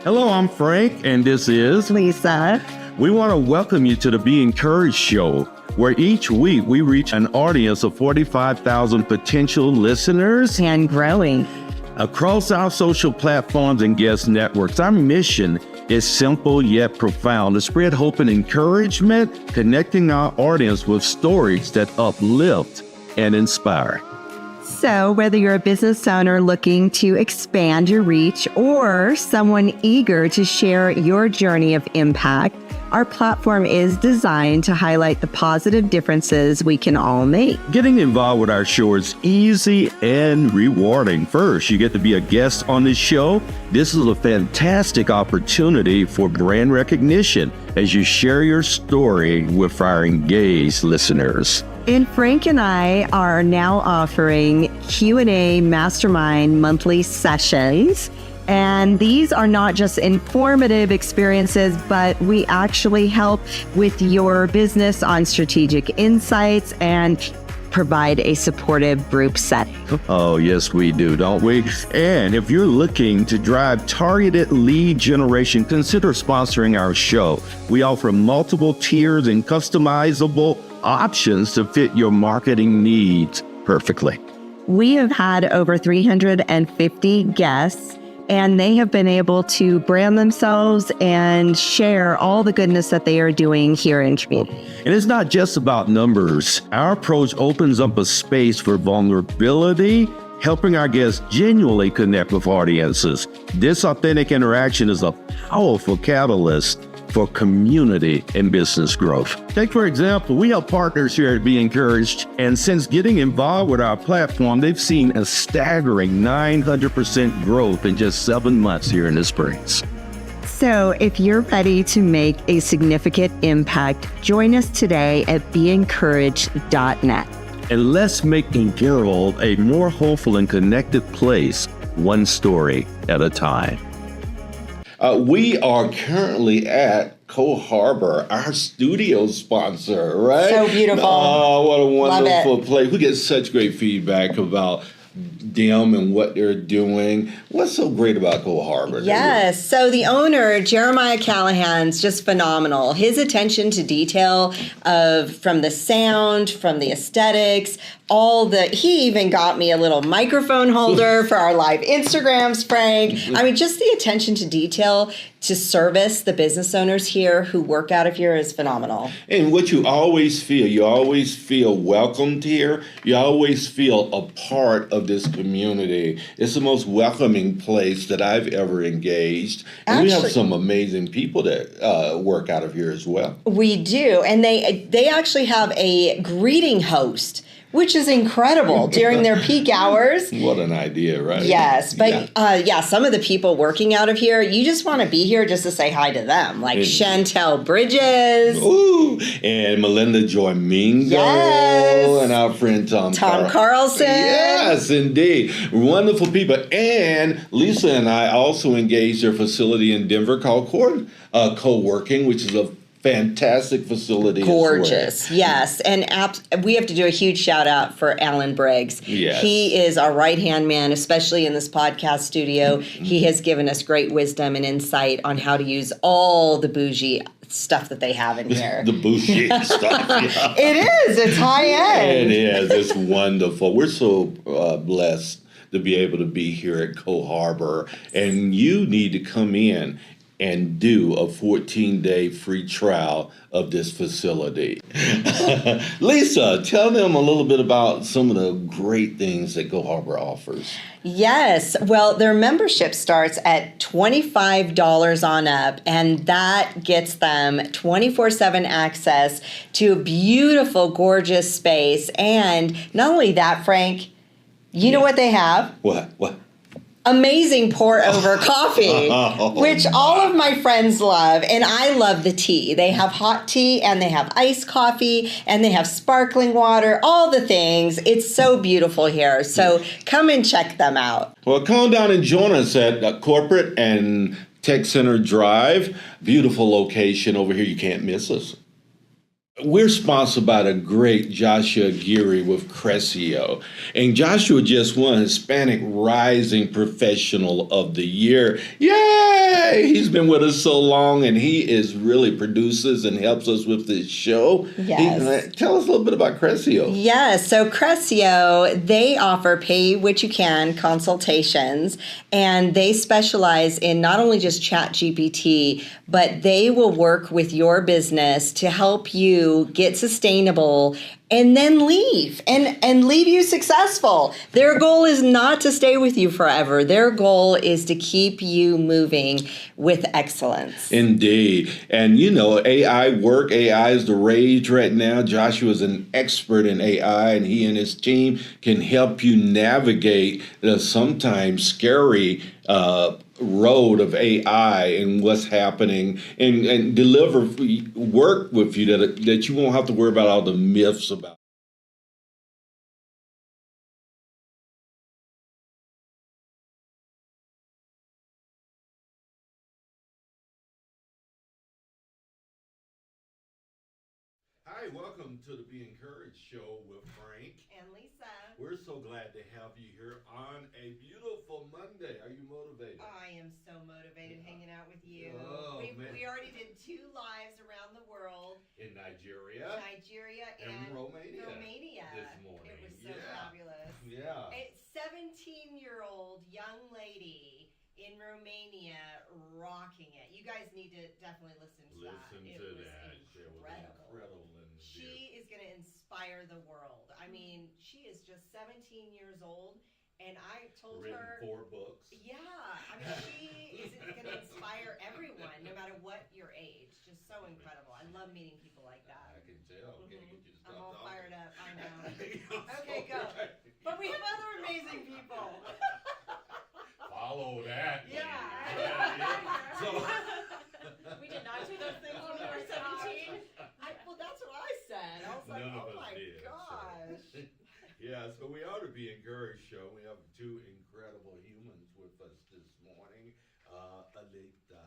Hello, I'm Frank, and this is Lisa. We want to welcome you to the Be Encouraged Show, where each week we reach an audience of 45,000 potential listeners And growing. across our social platforms and guest networks. Our mission is simple yet profound: to spread hope and encouragement, connecting our audience with stories that uplift and inspire. So whether you're a business owner looking to expand your reach or someone eager to share your journey of impact, our platform is designed to highlight the positive differences we can all make. Getting involved with our show is easy and rewarding. First, you get to be a guest on this show. This is a fantastic opportunity for brand recognition as you share your story with our engaged listeners. And Frank and I are now offering Q&A Mastermind monthly sessions. And these are not just informative experiences, but we actually help with your business on strategic insights and provide a supportive group setting. Oh, yes, we do, don't we? And if you're looking to drive targeted lead generation, consider sponsoring our show. We offer multiple tiers and customizable options to fit your marketing needs perfectly. We have had over 350 guests, and they have been able to brand themselves and share all the goodness that they are doing here in community. And it's not just about numbers. Our approach opens up a space for vulnerability, helping our guests genuinely connect with audiences. This authentic interaction is a powerful catalyst for community and business growth. Take, for example, we have partners here at Be Encouraged, and since getting involved with our platform, they've seen a staggering 900% growth in just 7 months here in the Springs. So if you're ready to make a significant impact, join us today at BeEncouraged.net. And let's make the world a more hopeful and connected place, one story at a time. We are currently at CoHarbor, our studio sponsor, right? So beautiful. Oh, what a wonderful Love it. place. We get such great feedback about them and what they're doing. What's so great about CoHarbor? Yes. So the owner, Jeremiah Callahan's just phenomenal. His attention to detail from the sound, from the aesthetics, he even got me a little microphone holder for our live Instagrams, Frank. I mean, just the attention to detail to service the business owners here who work out of here is phenomenal. And what you always feel welcomed here. You always feel a part of this community. It's the most welcoming place that I've ever engaged. And we have some amazing people that work out of here as well. We do. And they actually have a greeting host, which is incredible during their peak hours. What an idea, right? Yes, but some of the people working out of here, you just want to be here just to say hi to them, like Chantel Bridges. Ooh, and Melinda Joy Mingo. Yes. And our friend Tom Carlson. Yes, indeed. Wonderful people. And Lisa and I also engaged their facility in Denver called Coworking, which is a fantastic facility. Gorgeous, yes. And we have to do a huge shout out for Alan Briggs. Yes. He is our right-hand man, especially in this podcast studio. He has given us great wisdom and insight on how to use all the bougie stuff that they have in here. The bougie stuff. Yeah. It is. It's high end. It is. It's wonderful. We're so blessed to be able to be here at CoHarbor. And you need to come in and do a 14-day free trial of this facility. Lisa, tell them a little bit about some of the great things that CoHarbor offers. Yes. Well, their membership starts at $25 on up, and that gets them 24/7 access to a beautiful, gorgeous space. And not only that, Frank, you know what they have? What? Amazing pour-over coffee, which all of my friends love, and I love the tea. They have hot tea, and they have iced coffee, and they have sparkling water, all the things. It's so beautiful here, so come and check them out. Well, come on down and join us at Corporate and Tech Center Drive. Beautiful location over here. You can't miss us. We're sponsored by the great Joshua Geary with Crescio. And Joshua just won Hispanic Rising Professional of the Year. Yay! Hey, he's been with us so long, and he is really produces and helps us with this show. Yes. Tell us a little bit about Crescio. Yes, so Crescio, they offer pay what you can consultations, and they specialize in not only just Chat GPT, but they will work with your business to help you get sustainable and then leave and leave you successful. Their goal is not to stay with you forever. Their goal is to keep you moving with excellence. Indeed. And you know, AI is the rage right now. Joshua's an expert in AI, and he and his team can help you navigate the sometimes scary road of AI and what's happening, and deliver work with you that you won't have to worry about all the myths about. Hi, welcome to the Be Encouraged show with Frank And Lisa. We're so glad to have you here on a beautiful Monday. Are you motivated? I am so motivated hanging out with you. Oh, man. We already did 2 lives around the world. In Nigeria And Romania this morning. It was so fabulous. Yeah. A 17-year-old young lady in Romania rocking it. You guys need to definitely listen to that. It was incredible. She is going to inspire the world. I mean, she is just 17 years old. And I told her, 4 books. Yeah, I mean, she is going to inspire everyone, no matter what your age. Just so incredible. I love meeting people like that. I can tell. Can't get you to stop I'm all talking. fired up. I know. Okay, go. But we have other amazing people. Follow that. Yeah. So we did not do those things when we were 17. Well, that's what I said. I was like, none of oh us my did. gosh. So. Yeah, so we ought to be encouraged show. We have 2 incredible humans with us this morning. Alita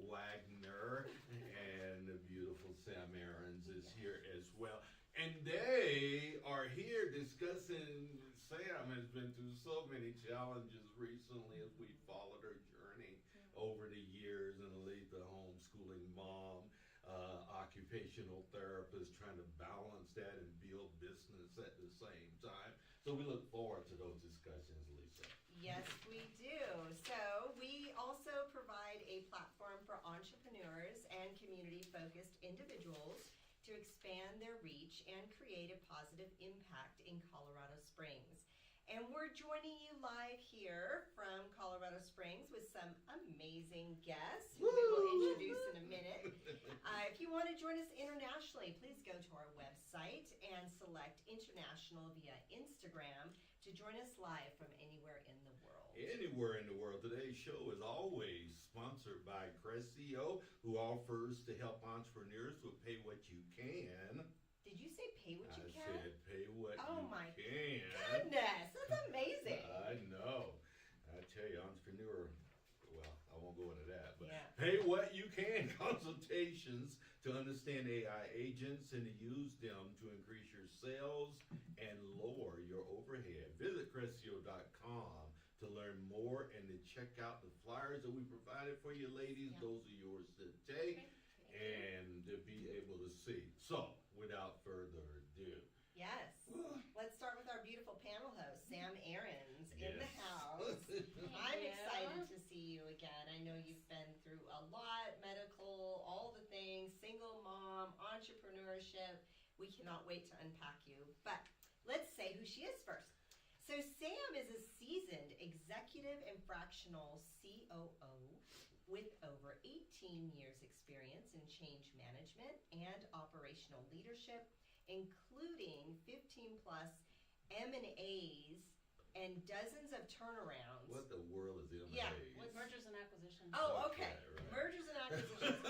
Wagner and the beautiful Sam Aarons is here as well. And they are here discussing, Sam has been through so many challenges recently as we followed her journey over the years, and Alita, homeschooling mom, occupational therapist, trying to balance that and build business at the same time. So we look forward to those discussions, Lisa. Yes, we do. So we also provide a platform for entrepreneurs and community-focused individuals to expand their reach and create a positive impact in Colorado Springs. And we're joining you live here from Colorado Springs with some amazing guests who we will introduce in a minute. If you want to join us internationally, please go to our website and select international via Instagram to join us live from anywhere in the world. Anywhere in the world. Today's show is always sponsored by Crescio, who offers to help entrepreneurs with pay what you can. Did you say pay what you can? I said pay what you can. Oh my goodness, that's amazing. I know. I tell you, entrepreneur, well, I won't go into that, but Yeah. pay what you can consultations to understand AI agents and to use them to increase your sales and lower your overhead. Visit Crescio.com to learn more and to check out the flyers that we provided for you, ladies. Yeah. Those are yours to take and to be able to see. So, without further ado. Yes. Let's start with our beautiful panel host, Sam Aarons, in the Yes. house. I'm you. excited to see you again. I know you've been through a lot, medical, all the things, single mom, entrepreneurship. We cannot wait to unpack you. But let's say who she is first. So Sam is a seasoned executive and fractional COO with over 18 years experience in change management and operational leadership, including 15 plus M&As and dozens of turnarounds. What the world is M&As? Yeah. With mergers and acquisitions. Oh, okay. Right. Mergers and acquisitions.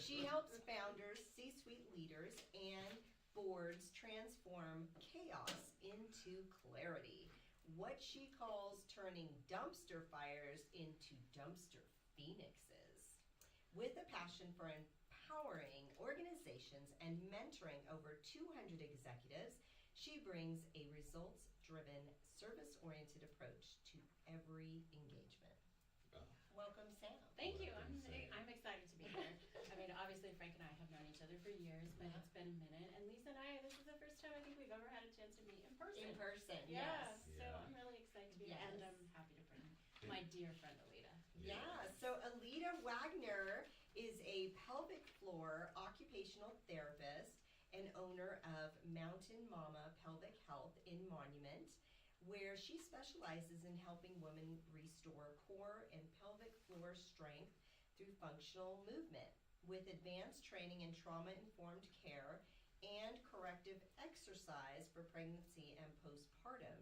She helps founders, C-suite leaders, and boards transform chaos into clarity. What she calls turning dumpster fires into dumpster phoenixes. With a passion for empowering organizations and mentoring over 200 executives, she brings a results-driven, service-oriented approach to every engagement. Welcome, Sam. together for years, but it's been a minute. And Lisa and I, this is the first time I think we've ever had a chance to meet in person. In person, Yeah, yes. so I'm really excited to be here, and I'm happy to bring my dear friend Alita. Yeah, so Alita Wagner is a pelvic floor occupational therapist and owner of Mountain Mama Pelvic Health in Monument, where she specializes in helping women restore core and pelvic floor strength through functional movement with advanced training in trauma-informed care and corrective exercise for pregnancy and postpartum.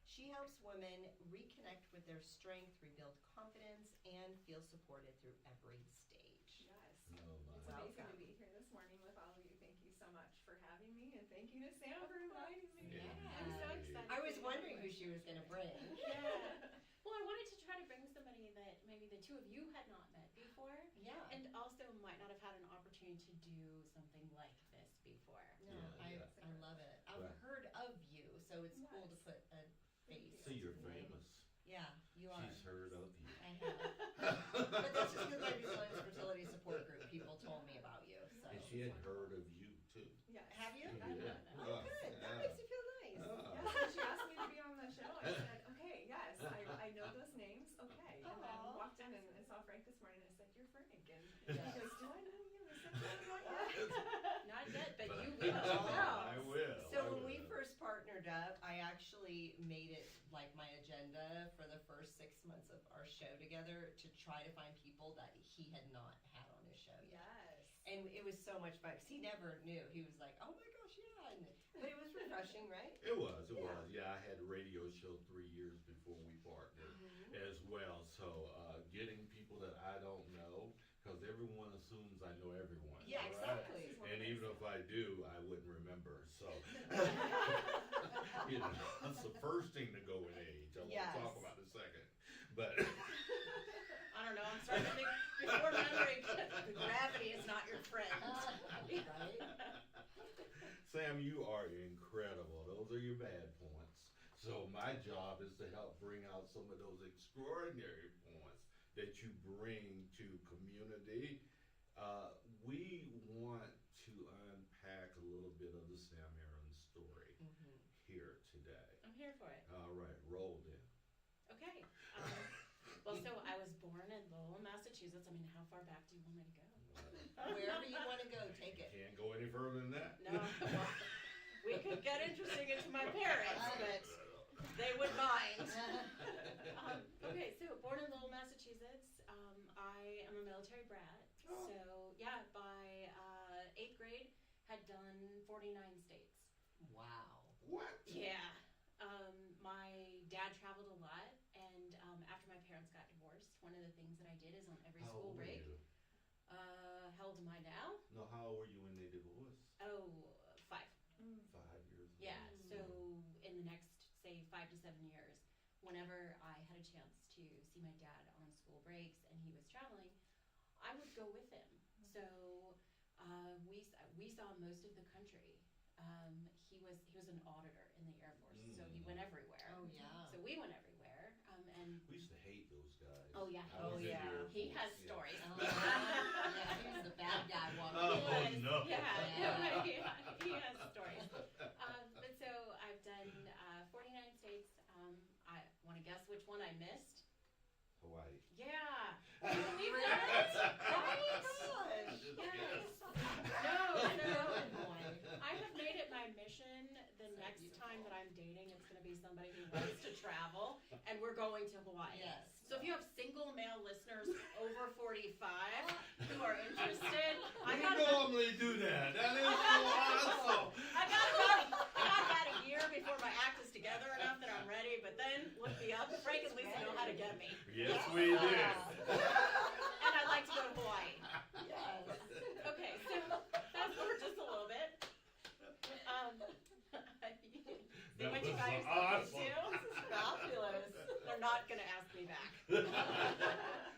She helps women reconnect with their strength, rebuild confidence, and feel supported through every stage. Yes. Oh, It's my. amazing Welcome. to be here this morning with all of you. Thank you so much for having me, and thank you to Sam for inviting me. Yeah. I'm so excited. I was to be wondering here. who she was going to bring. Yeah. Well, I wanted to try to bring somebody that maybe the two of you had not met before, Yeah. and also might not have had an opportunity to do something like this before. No, Yeah, I love it. I've Right. heard of you, so it's cool to Yes. put a face. So you're to the name. famous. Yeah, you are. She's heard of you. I have. But that's just because I do Sloan's fertility support group. People told me about you. So. And she had heard of you too. Yes. Have you? I know. Oh, good. That makes you feel nice. Oh. Yeah, so she asked me to be on the show. I said, okay, yes, I know those names, okay. And then Aw. walked in and saw Frank this morning, and I said, you're Frank. And Yeah. he goes, do I know you? I said, no, not yet. Not yet, but you But will. I will. So when we first partnered up, I actually made it like my agenda for the first 6 months of our show together to try to find people that he had not had on his show yet. Yes. And it was so much fun because he never knew. He was like, "Oh my gosh, yeah!" But it was refreshing, right? It was. Yeah. Yeah, I had a radio show 3 years before we partnered as well. So getting people that I don't know, because everyone assumes I know everyone. Yeah, right? exactly. And even if I do, I wouldn't remember. So, that's the first thing to go with age. I Yes. won't talk about the second. But I don't know, I'm starting to think before memory. The gravity is not your friend, right? Sam, you are incredible. Those are your bad points. So my job is to help bring out some of those extraordinary points that you bring to community. We want to unpack a little bit of the Sam Aarons story here today. I'm here for it. All right, roll then. Okay. Well, so I was born in Lowell, Massachusetts. I mean, how far back do you want me to go? Wherever you want to go, take it. Can't go any further than that. No. Well, we could get interesting into my parents, but they would mind. Okay, so born in Lowell, Massachusetts. I am a military brat. So, yeah, by 8th grade, had done 49 states. Wow. What? Yeah. My dad traveled a lot, and after my parents got divorced, one of the things that I did is on every How school old were break. you? How old am I now? No, how old were you when they divorced? Oh, 5. 5 years. Yeah, so in the next, say, 5 to 7 years, whenever I had a chance to see my dad on school breaks and he was traveling, I would go with him. So we saw most of the country. He was an auditor in the Air Force, so he went everywhere. Oh yeah. So we went everywhere, and We used to hate those guys. Oh, yeah. I was Oh, in the yeah. Air he Force, has yeah. stories. Yeah, he was the bad guy walking. Oh, He was, no. Yeah, he has stories. But so I've done 49 states. I want to guess which one I missed. Hawaii. Yeah. Can you believe that? Right? Gosh. Yes. No, I have made it my mission the So next beautiful. time that I'm dating, it's going to be somebody who wants to travel, and we're going to Hawaii. Yes. So if you have single male listeners over 45 who are interested, We normally do that. That is so awesome. I got about a year before my act is together enough that I'm ready, but then look me up. Frank and Lisa know how to get me. Yes, we did. And I'd like to go to Hawaii. Yes. Okay, so fast forward just a little bit. See That what you was got yourself awesome. into? This is fabulous. They're not going to ask me back.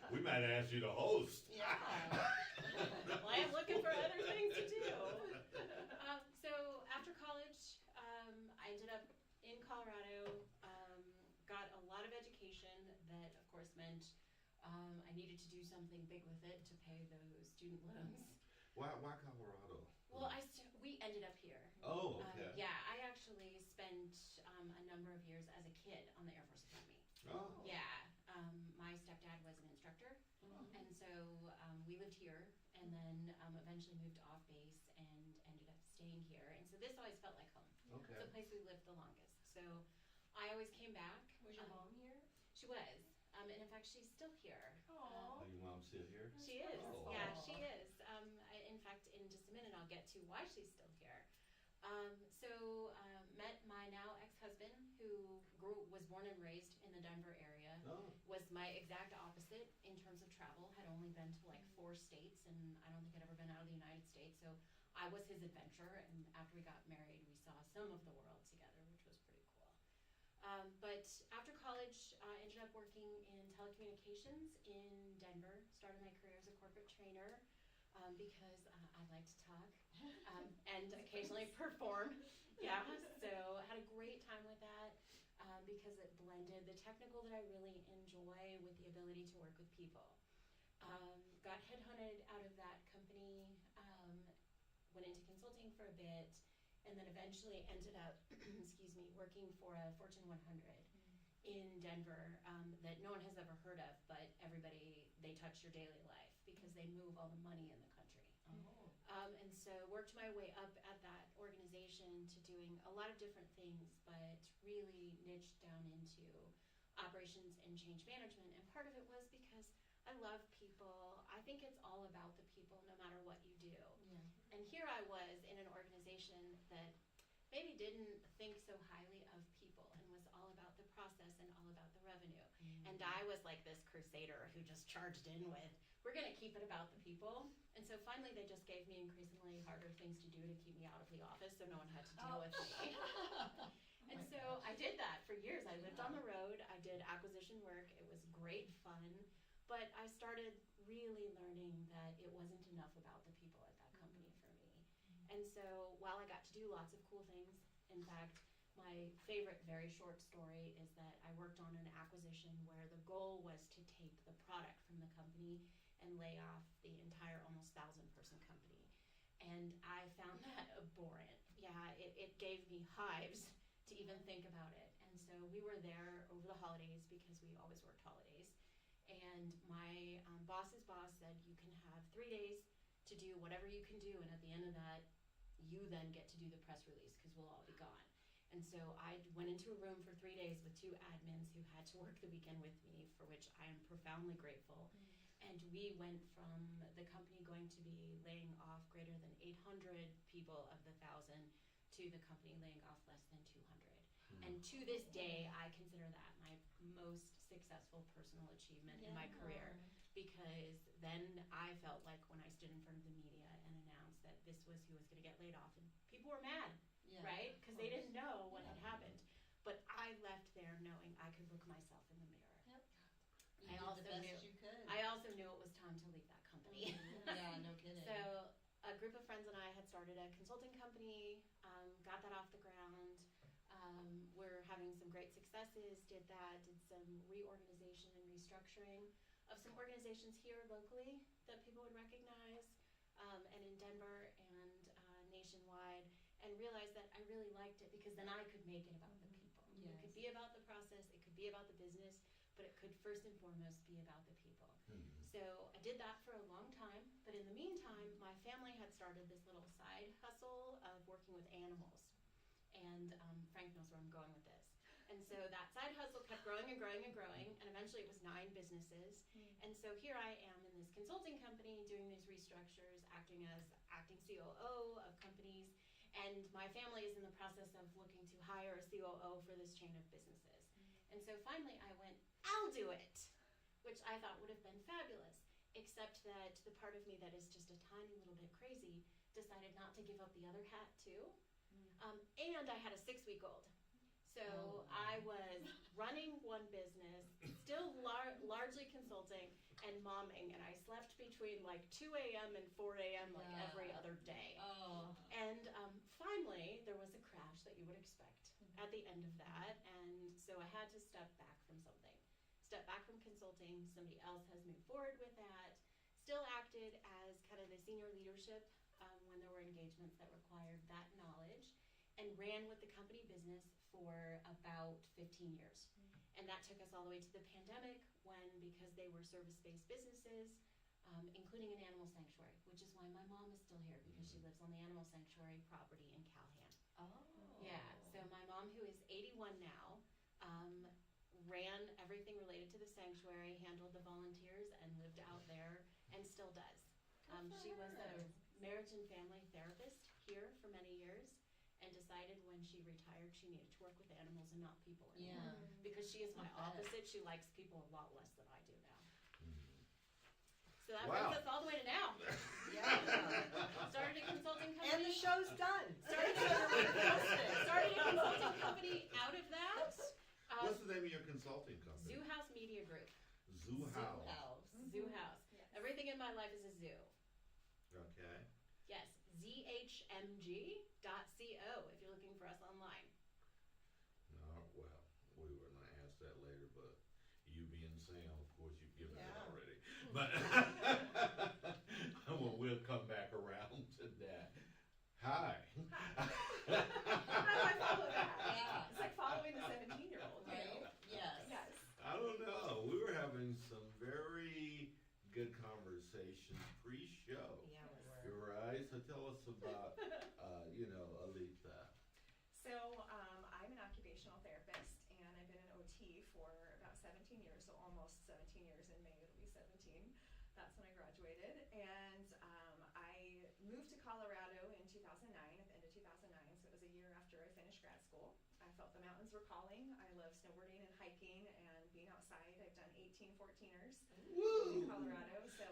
We might ask you to host. Yeah. Well, I am looking for other things to do. So after college, I ended up in Colorado, got a lot of education that, of course, meant I needed to do something big with it to pay those student loans. Why Colorado? Well, we ended up here. Oh, okay. Yeah, I actually spent a number of years as a kid on the Air Force Academy. Oh. Yeah, my stepdad was an instructor, and so we lived here, and then eventually moved off base and ended up staying here. And so this always felt like home. Okay. It's the place we lived the longest. So I always came back. Was your mom here? She was, and in fact, she's still here. Aww. Oh, your mom still here? She is. Oh. Yeah, she is. In fact, in just a minute, I'll get to why she's still here. Met my now ex-husband, who was born and raised in the Denver area. Oh. Was my exact opposite in terms of travel. Had only been to like 4 states, and I don't think I'd ever been out of the United States. So I was his adventure, and after we got married, we saw some of the world together, which was pretty cool. But after college, I ended up working in telecommunications in Denver. Started my career as a corporate trainer. Because I like to talk and occasionally perform. Yeah, so I had a great time with that because it blended the technical that I really enjoy with the ability to work with people. Got headhunted out of that company, went into consulting for a bit, and then eventually ended up, working for a Fortune 100 in Denver that no one has ever heard of, but they touch your daily life because they move all the money in the country. And so worked my way up at that organization to doing a lot of different things, but really niched down into operations and change management. And part of it was because I love people. I think it's all about the people no matter what you do. Yeah. And here I was in an organization that maybe didn't think so highly of people and was all about the process and all about the revenue. And I was like this crusader who just charged in with, we're gonna keep it about the people. And so finally they just gave me increasingly harder things to do to keep me out of the office so no one had to deal with me. And so I did that for years. I lived on the road, I did acquisition work, it was great fun, but I started really learning that it wasn't enough about the people at that company for me. And so while I got to do lots of cool things, in fact, my favorite very short story is that I worked on an acquisition where the goal was to take the product from the company and lay off the entire almost 1,000-person company. And I found that abhorrent. Yeah, it gave me hives to even think about it. And so we were there over the holidays because we always worked holidays. And my boss's boss said, you can have 3 days to do whatever you can do, and at the end of that, you then get to do the press release because we'll all be gone. And so I went into a room for 3 days with 2 admins who had to work the weekend with me, for which I am profoundly grateful. And we went from the company going to be laying off greater than 800 people of the 1,000 to the company laying off less than 200. And to this day, I consider that my most successful personal achievement in my career, because then I felt like when I stood in front of the media and announced that this was who was going to get laid off, and people were mad, right? Because they didn't know what had happened. But I left there knowing I could look myself in the mirror. Yep. I also knew it was time to leave that company. Yeah, no kidding. So a group of friends and I had started a consulting company, got that off the ground. We're having some great successes, did some reorganization and restructuring of some organizations here locally that people would recognize, and in Denver and nationwide, and realized that I really liked it because then I could make it about the people. Yes. It could be about the process, it could be about the business, but it could first and foremost be about the people. So I did that for a long time, but in the meantime, my family had started this little side hustle of working with animals. And Frank knows where I'm going with this. And so that side hustle kept growing and growing and growing, and eventually it was 9 businesses. And so here I am in this consulting company doing these restructures, acting as acting COO of companies, and my family is in the process of looking to hire a COO for this chain of businesses. And so finally I went, I'll do it, which I thought would have been fabulous, except that the part of me that is just a tiny little bit crazy decided not to give up the other hat too. And I had a 6-week-old. So I was running one business, still largely consulting and momming, and I slept between like 2 a.m. and 4 a.m. like every other day. And finally, there was a crash that you would expect at the end of that, and so I had to step back from something. Step back from consulting, somebody else has moved forward with that, still acted as kind of the senior leadership when there were engagements that required that knowledge, and ran with the company business for about 15 years. And that took us all the way to the pandemic when, because they were service-based businesses, including an animal sanctuary, which is why my mom is still here, because she lives on the animal sanctuary property in Calhan. Oh. Yeah, so my mom, who is 81 now, ran everything related to the sanctuary, handled the volunteers, and lived out there, and still does. She was a marriage and family therapist here for many years, and decided when she retired she needed to work with animals and not people anymore. Yeah. Because she is my I bet. opposite. She likes people a lot less than I do now. So that Wow. brings us all the way to now. Yeah. Started a consulting company. And the show's done. Started a consulting company out of that. What's the name of your consulting company? Zoo House Media Group. Zoo House. Zoo House. Yes. Everything in my life is a zoo. Okay. Yes, zhmg.co if you're looking for us online. No, well, we were gonna ask that later, but you being Sam, of course, you've given it Yeah. already. But well, we'll come back around to that. Hi. How do I follow that? Yeah. It's like following the 17-year-old, you know? Right? Yes. Yes. I don't know. We were having some very good conversations pre-show. Yeah, we were. You're right. So tell us about, Alita. So I'm an occupational therapist, and I've been an OT for about 17 years, so almost 17 years. In May it'll be 17. That's when I graduated, and I moved to Colorado in 2009, at the end of 2009, so it was a year after I finished grad school. I felt the mountains were calling. I love snowboarding and hiking and being outside. I've done 18 14ers in Colorado, so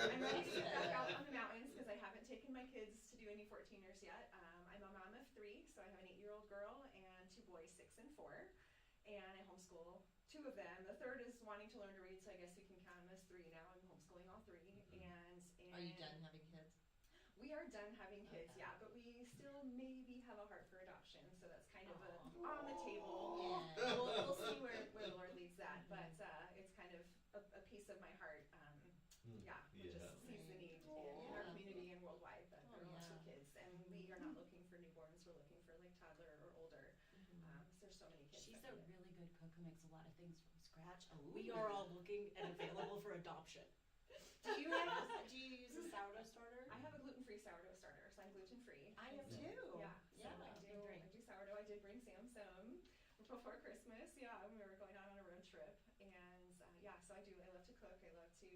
I'm ready to get back out on the mountains because I haven't taken my kids to do any 14ers yet. I'm a mom of 3, so I have an 8-year-old girl and 2 boys, 6 and 4, and I homeschool 2 of them. The third is wanting to learn to read, so I guess you can count them as 3 now. I'm homeschooling all 3. And Are you done having kids? We are done having kids, Okay. yeah, but we still maybe have a heart for adoption, so that's kind of Aw. on the table. Yeah. We'll see where the Lord leads that, but it's kind of a piece of my heart. Yeah, it just sees the need in our community and worldwide that there are lots of kids, and we are not looking for newborns. We're looking for like toddler or older. So there's so many kids. She's that a need it. really good cook who makes a lot of things from scratch. Ooh. We are all looking and available for adoption. Do you use a sourdough starter? I have a gluten-free sourdough starter, so I'm gluten-free. I am too. Yeah, so Yeah. I do sourdough. I did bring Sam some before Christmas. Yeah, when we were going out on a road trip, and so I do. I love to cook. I love to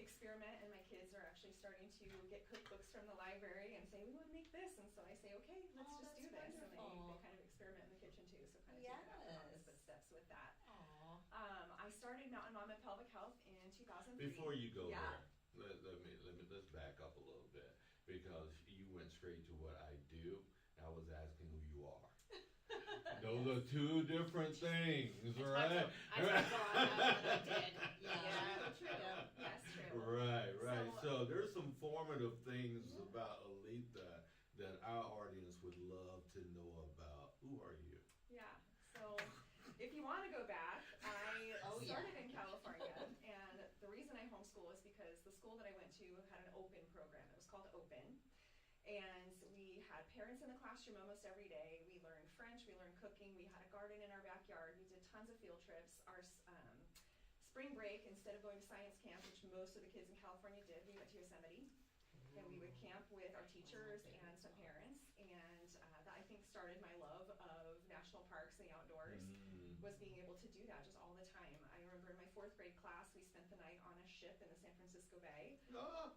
experiment, and my kids are actually starting to get cookbooks from the library and say, we want to make this, and so I say, okay, let's Oh, just do that's this, and they wonderful. kind of experiment in the kitchen too, so kind of taking out the mom's Yes. footsteps with that. Aw. I started Mountain Mom and Pelvic Health in 2003. Before you go Yeah. there, let's back up a little bit, because you went straight to what I do. I was asking who you are. Those are 2 different things, right? I talked on that, I did. Yeah. True. Yeah. Yes, true. Right. So- So there's some formative things about Alita that our audience would love to know about. Who are you? Yeah, so if you want to go back, I Oh, yeah. started in California, and the reason I homeschool is because the school that I went to had an open program. It was called Open, and we had parents in the classroom almost every day. We learned French, we learned cooking, we had a garden in our backyard, we did tons of field trips. Our spring break, instead of going to science camp, which most of the kids in California did, we went to Yosemite. And we would camp with our teachers and some parents, and that I think started my love of national parks and the outdoors, was being able to do that just all the time. I remember in my 4th grade class, we spent the night on a ship in the San Francisco Bay,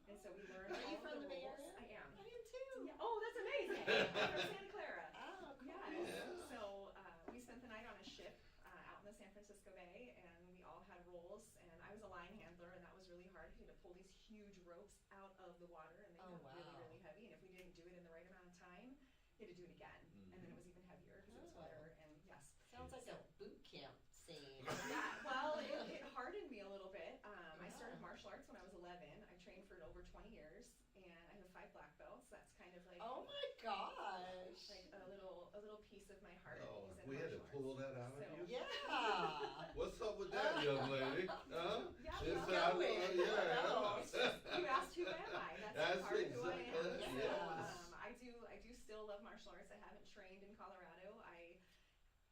and so we learned Are you all from of the Bay rules. Area? I am. I am too. Yeah. Oh, that's amazing! I'm from Santa Clara. Oh, cool. Yes. Yeah. So we spent the night on a ship out in the San Francisco Bay, and we all had roles, and I was a line handler, and that was really hard. We had to pull these huge ropes out of the water, and they Oh, got really, wow. really heavy, and if we didn't do it in the right amount of time, you had to do it again, and then it was even heavier because it was Oh. wetter, and yes. Sounds like a boot camp scene. Yeah, well, it hardened me a little bit. I started martial arts when I was 11. I trained for over 20 years, and I have 5 black belts. That's kind of like Oh my gosh. like a little piece of my heart. Oh, is in we had to martial pull arts. that out of So- you? Yeah. What's up with that, young lady? Huh? Yeah, It's, well, going. yeah. You asked who am I? That's part of who I am. exactly.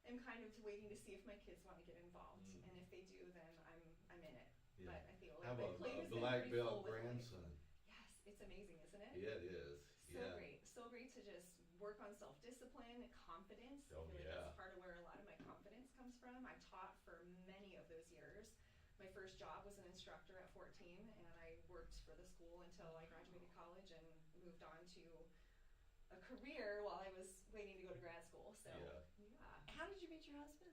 am kind of waiting to see if my kids want to get involved, Mm. and if they do, then I'm in it. Yeah. But I feel like Have my plate a has been black pretty full belt with life. grandson. Yes, it's amazing, isn't it? Yeah, it is. So Yeah. great. So great to just work on self-discipline, confidence. Oh, I feel like yeah. that's part of where a lot of my confidence comes from. I taught for many of those years. My first job was an instructor at 14, and I worked for the school until I graduated college and moved on to a career while I was waiting to go to grad school. So, yeah. How did you meet your husband?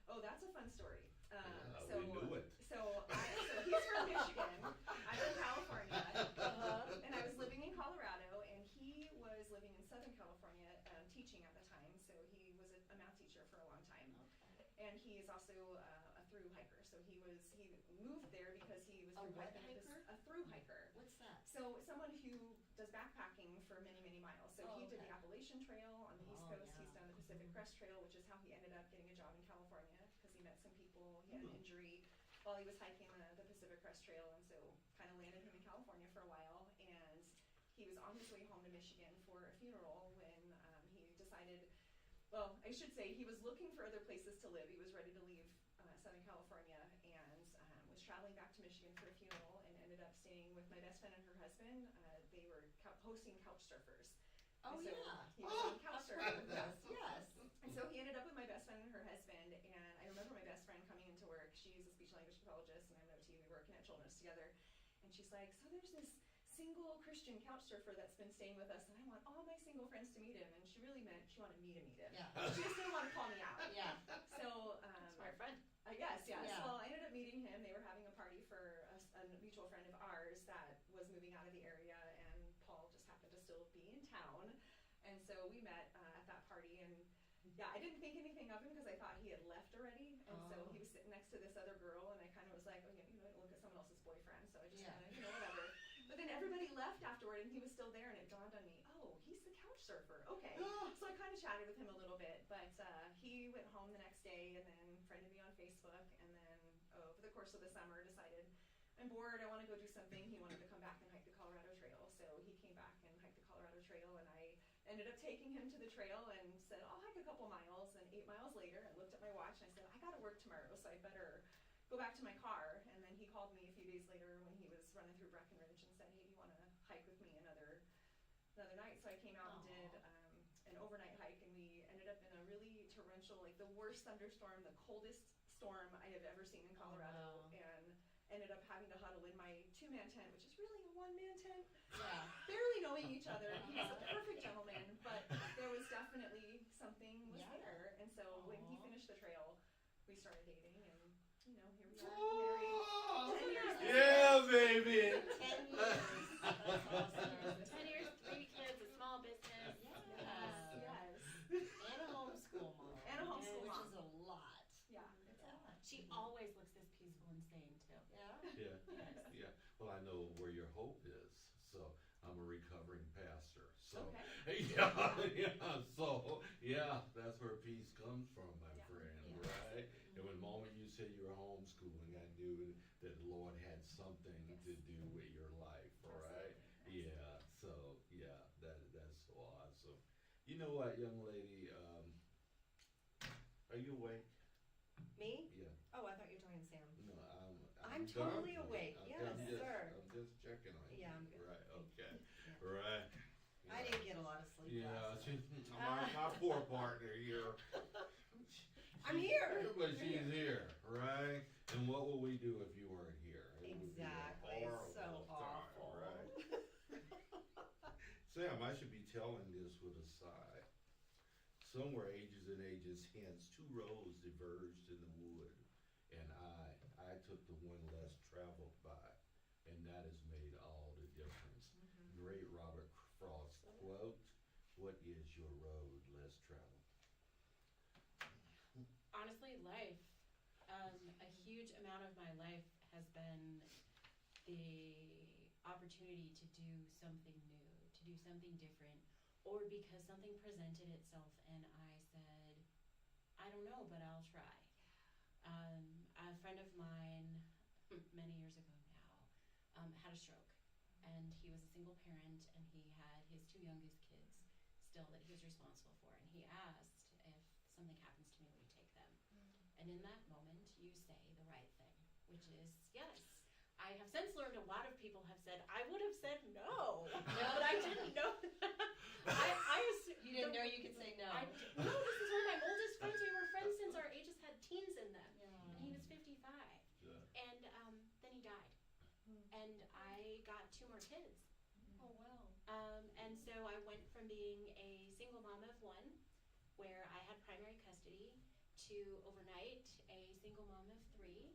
Oh, that's a fun story. Yeah, so, we knew it. So he's from Michigan. I'm from California. And I was living in Colorado, and he was living in Southern California, teaching at the time. So he was a math teacher for a long time. Okay. And he is also a through hiker. So he moved there because he was A through what hiking with hiker? a through hiker. What's that? So someone who does backpacking for many, many miles. So Oh, he did okay. the Appalachian Trail on the East Oh, Coast. yeah. He's done the Pacific Crest Trail, which is how he ended up getting a job in California because he met some people. He had an injury while he was hiking the Pacific Crest Trail, and so kind of landed him in California for a while. And he was on his way home to Michigan for a funeral when he decided, well, I should say he was looking for other places to live. He was ready to leave Southern California and was traveling back to Michigan for a funeral and ended up staying with my best friend and her husband. They were hosting couch surfers. Oh, And so yeah. he was on couch I've heard surfing. of this. Yes. And so he ended up with my best friend and her husband, and I remember my best friend coming into work. She's a speech language pathologist, and I'm an OT. We work in at Children's together. And she's like, so there's this single Christian couch surfer that's been staying with us, and I want all my single friends to meet him. And she really meant she wanted me to meet him. Yeah. She just didn't want to call me out. Yeah. So, Smart friend. I guess, yes. Yeah. Well, I ended up meeting him. They were having a party for a mutual friend of ours that was moving out of the area, and Paul just happened to still be in town. And so we met at that party, and yeah, I didn't think anything of him because I thought he had left already. And so he was sitting next to this other girl, and I kind of was like, oh, yeah, look at someone else's boyfriend. So I just kind of, whatever. But then everybody left afterward, and he was still there, and it dawned on me, oh, he's the couch surfer. Okay. So I kind of chatted with him a little bit, but he went home the next day and then friended me on Facebook, and then over the course of the summer decided, I'm bored, I want to go do something. He wanted to come back and hike the Colorado Trail. So he came back and hiked the Colorado Trail, and I ended up taking him to the trail and said, I'll hike a couple miles. And 8 miles later, I looked at my watch and I said, I got to work tomorrow, so I better go back to my car. And then he called me a few days later when he was running through Breckenridge and said, hey, do you want to hike with me another night? So I came out and did an overnight hike, and we ended up in a really torrential, like the worst thunderstorm, the coldest storm I have ever seen in Colorado. Oh, no. And ended up having to huddle in my 2-man tent, which is really a 1-man tent. Yeah. Barely knowing each other. He was a perfect gentleman, but there was definitely something was Yeah. there. And so when he Aw. finished the trail, we started dating, and here we are, married 10 years. Yeah, baby. 10 years. That's awesome. 10 years, 3 kids, a small business. Yes. And a homeschool mom. And a homeschool which mom. is a lot. Yeah, it's a lot. She always looks this peaceful and sane too. Yeah. Yeah. Well, I know where your hope is. So I'm a recovering pastor. So Okay. yeah. So yeah, that's where peace comes from, my Yeah. friend, Yeah. right? And when the moment you said you were homeschooling, I knew that the Lord had something to do with your life, right? Absolutely. Yeah. So yeah, that's so awesome. You know what, young lady? Are you awake? Me? Yeah. Oh, I thought you were talking to Sam. No, I'm done. totally awake. I'm Yes, just, sir. I'm just checking on you. Yeah, I'm good. Right, okay. Yeah. Right. I didn't get a lot of sleep Yeah, last night. my poor partner here. I'm here. But she's here, right? And what would we do if you weren't here? It would be a Exactly. horrible So time, awful. right? Sam, I should be telling this with a sigh. Somewhere ages and ages hence, 2 roads diverged in the wood, and I took the one less traveled by, and that has made all the difference. Great Robert Frost quote, what is your road less traveled? Honestly, life. A huge amount of my life has been the opportunity to do something new, to do something different, or because something presented itself and I said, I don't know, but I'll try. A friend of mine, many years ago now, had a stroke, and he was a single parent, and he had his 2 youngest kids still that he was responsible for, and he asked, if something happens to me, will you take And in that moment, you say the right thing, which is yes. I have since learned a lot of people have said, I would have said no, but I didn't know that. You didn't know you could say no. No, this is one of my oldest friends. We were friends since our ages had teens in them. Yeah. And he was 55. Yeah. And then he died. And I got 2 more kids. Oh, wow. And so I went from being a single mom of 1, where I had primary custody, to overnight a single mom of 3.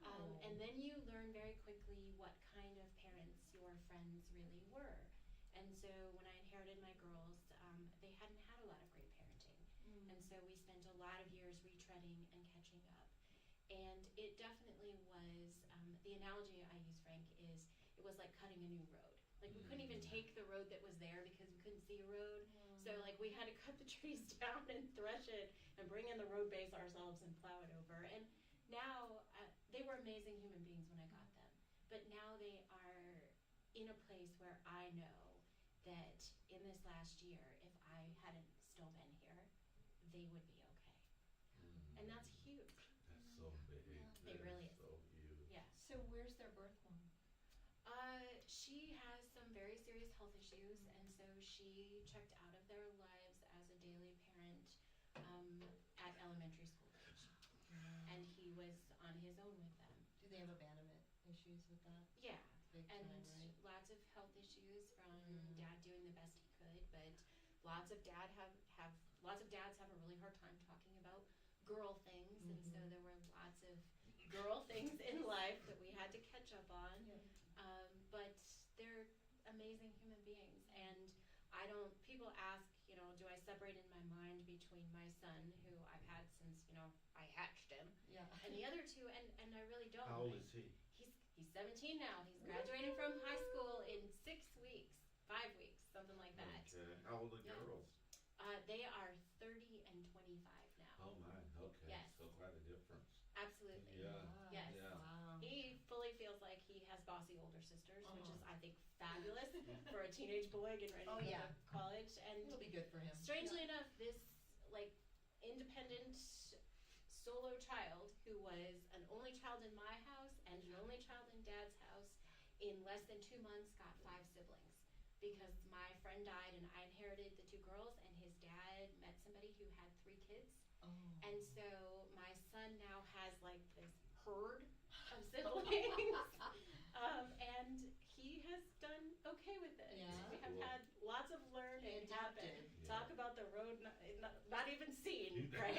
Wow. And then you learn very quickly what kind of parents your friends really were. And so when I inherited my girls, they hadn't had a lot of great parenting. And so we spent a lot of years retreading and catching up. And it definitely was, the analogy I use, Frank, is it was like cutting a new road. Like we couldn't even take the road that was there because we couldn't see a road. So like we had to cut the trees down and thresh it and bring in the road base ourselves and plow it over. And now they were amazing human beings when I got them. But now they are in a place where I know that in this last year, if I hadn't still been here, they would be okay. And that's huge. That's so big. It really is. So huge. Yeah. So where's their birth home? She has some very serious health issues, and so she checked out of their lives as a daily parent at elementary school age. And he was on his own with them. Do they have abandonment issues with that? Yeah, Big and time, right? lots of health issues from dad doing the best he could, but lots of dads have a really hard time talking about girl things, and so there were lots of girl things in life that we had to catch up on. But they're amazing human beings, and people ask, do I separate in my mind between my son, who I've had since, I hatched him, and the other 2, and I really don't. How old is he? He's 17 now. He's graduating from high school in 6 weeks, 5 weeks, something like that. Okay. How old are Yeah. girls? They are 30 and 25 now. Oh my, okay. Yes. So quite a difference. Absolutely. Yeah. Yes. Yeah. Wow. He fully feels like he has bossy older sisters, which is, Uh-huh. I think, fabulous for a teenage boy getting ready to go to college. And It'll be good for him. strangely enough, this independent solo child who was an only child in my house and an only child in Dad's house, in less than 2 months got 5 siblings. Because my friend died and I inherited the 2 girls, and his dad met somebody who had 3 kids. Oh. And so my son now has like this herd of siblings, and he has done okay with it. Yeah. We have Cool. had lots of learning happen. Adapted. Yeah. Talk about the road not even seen, right?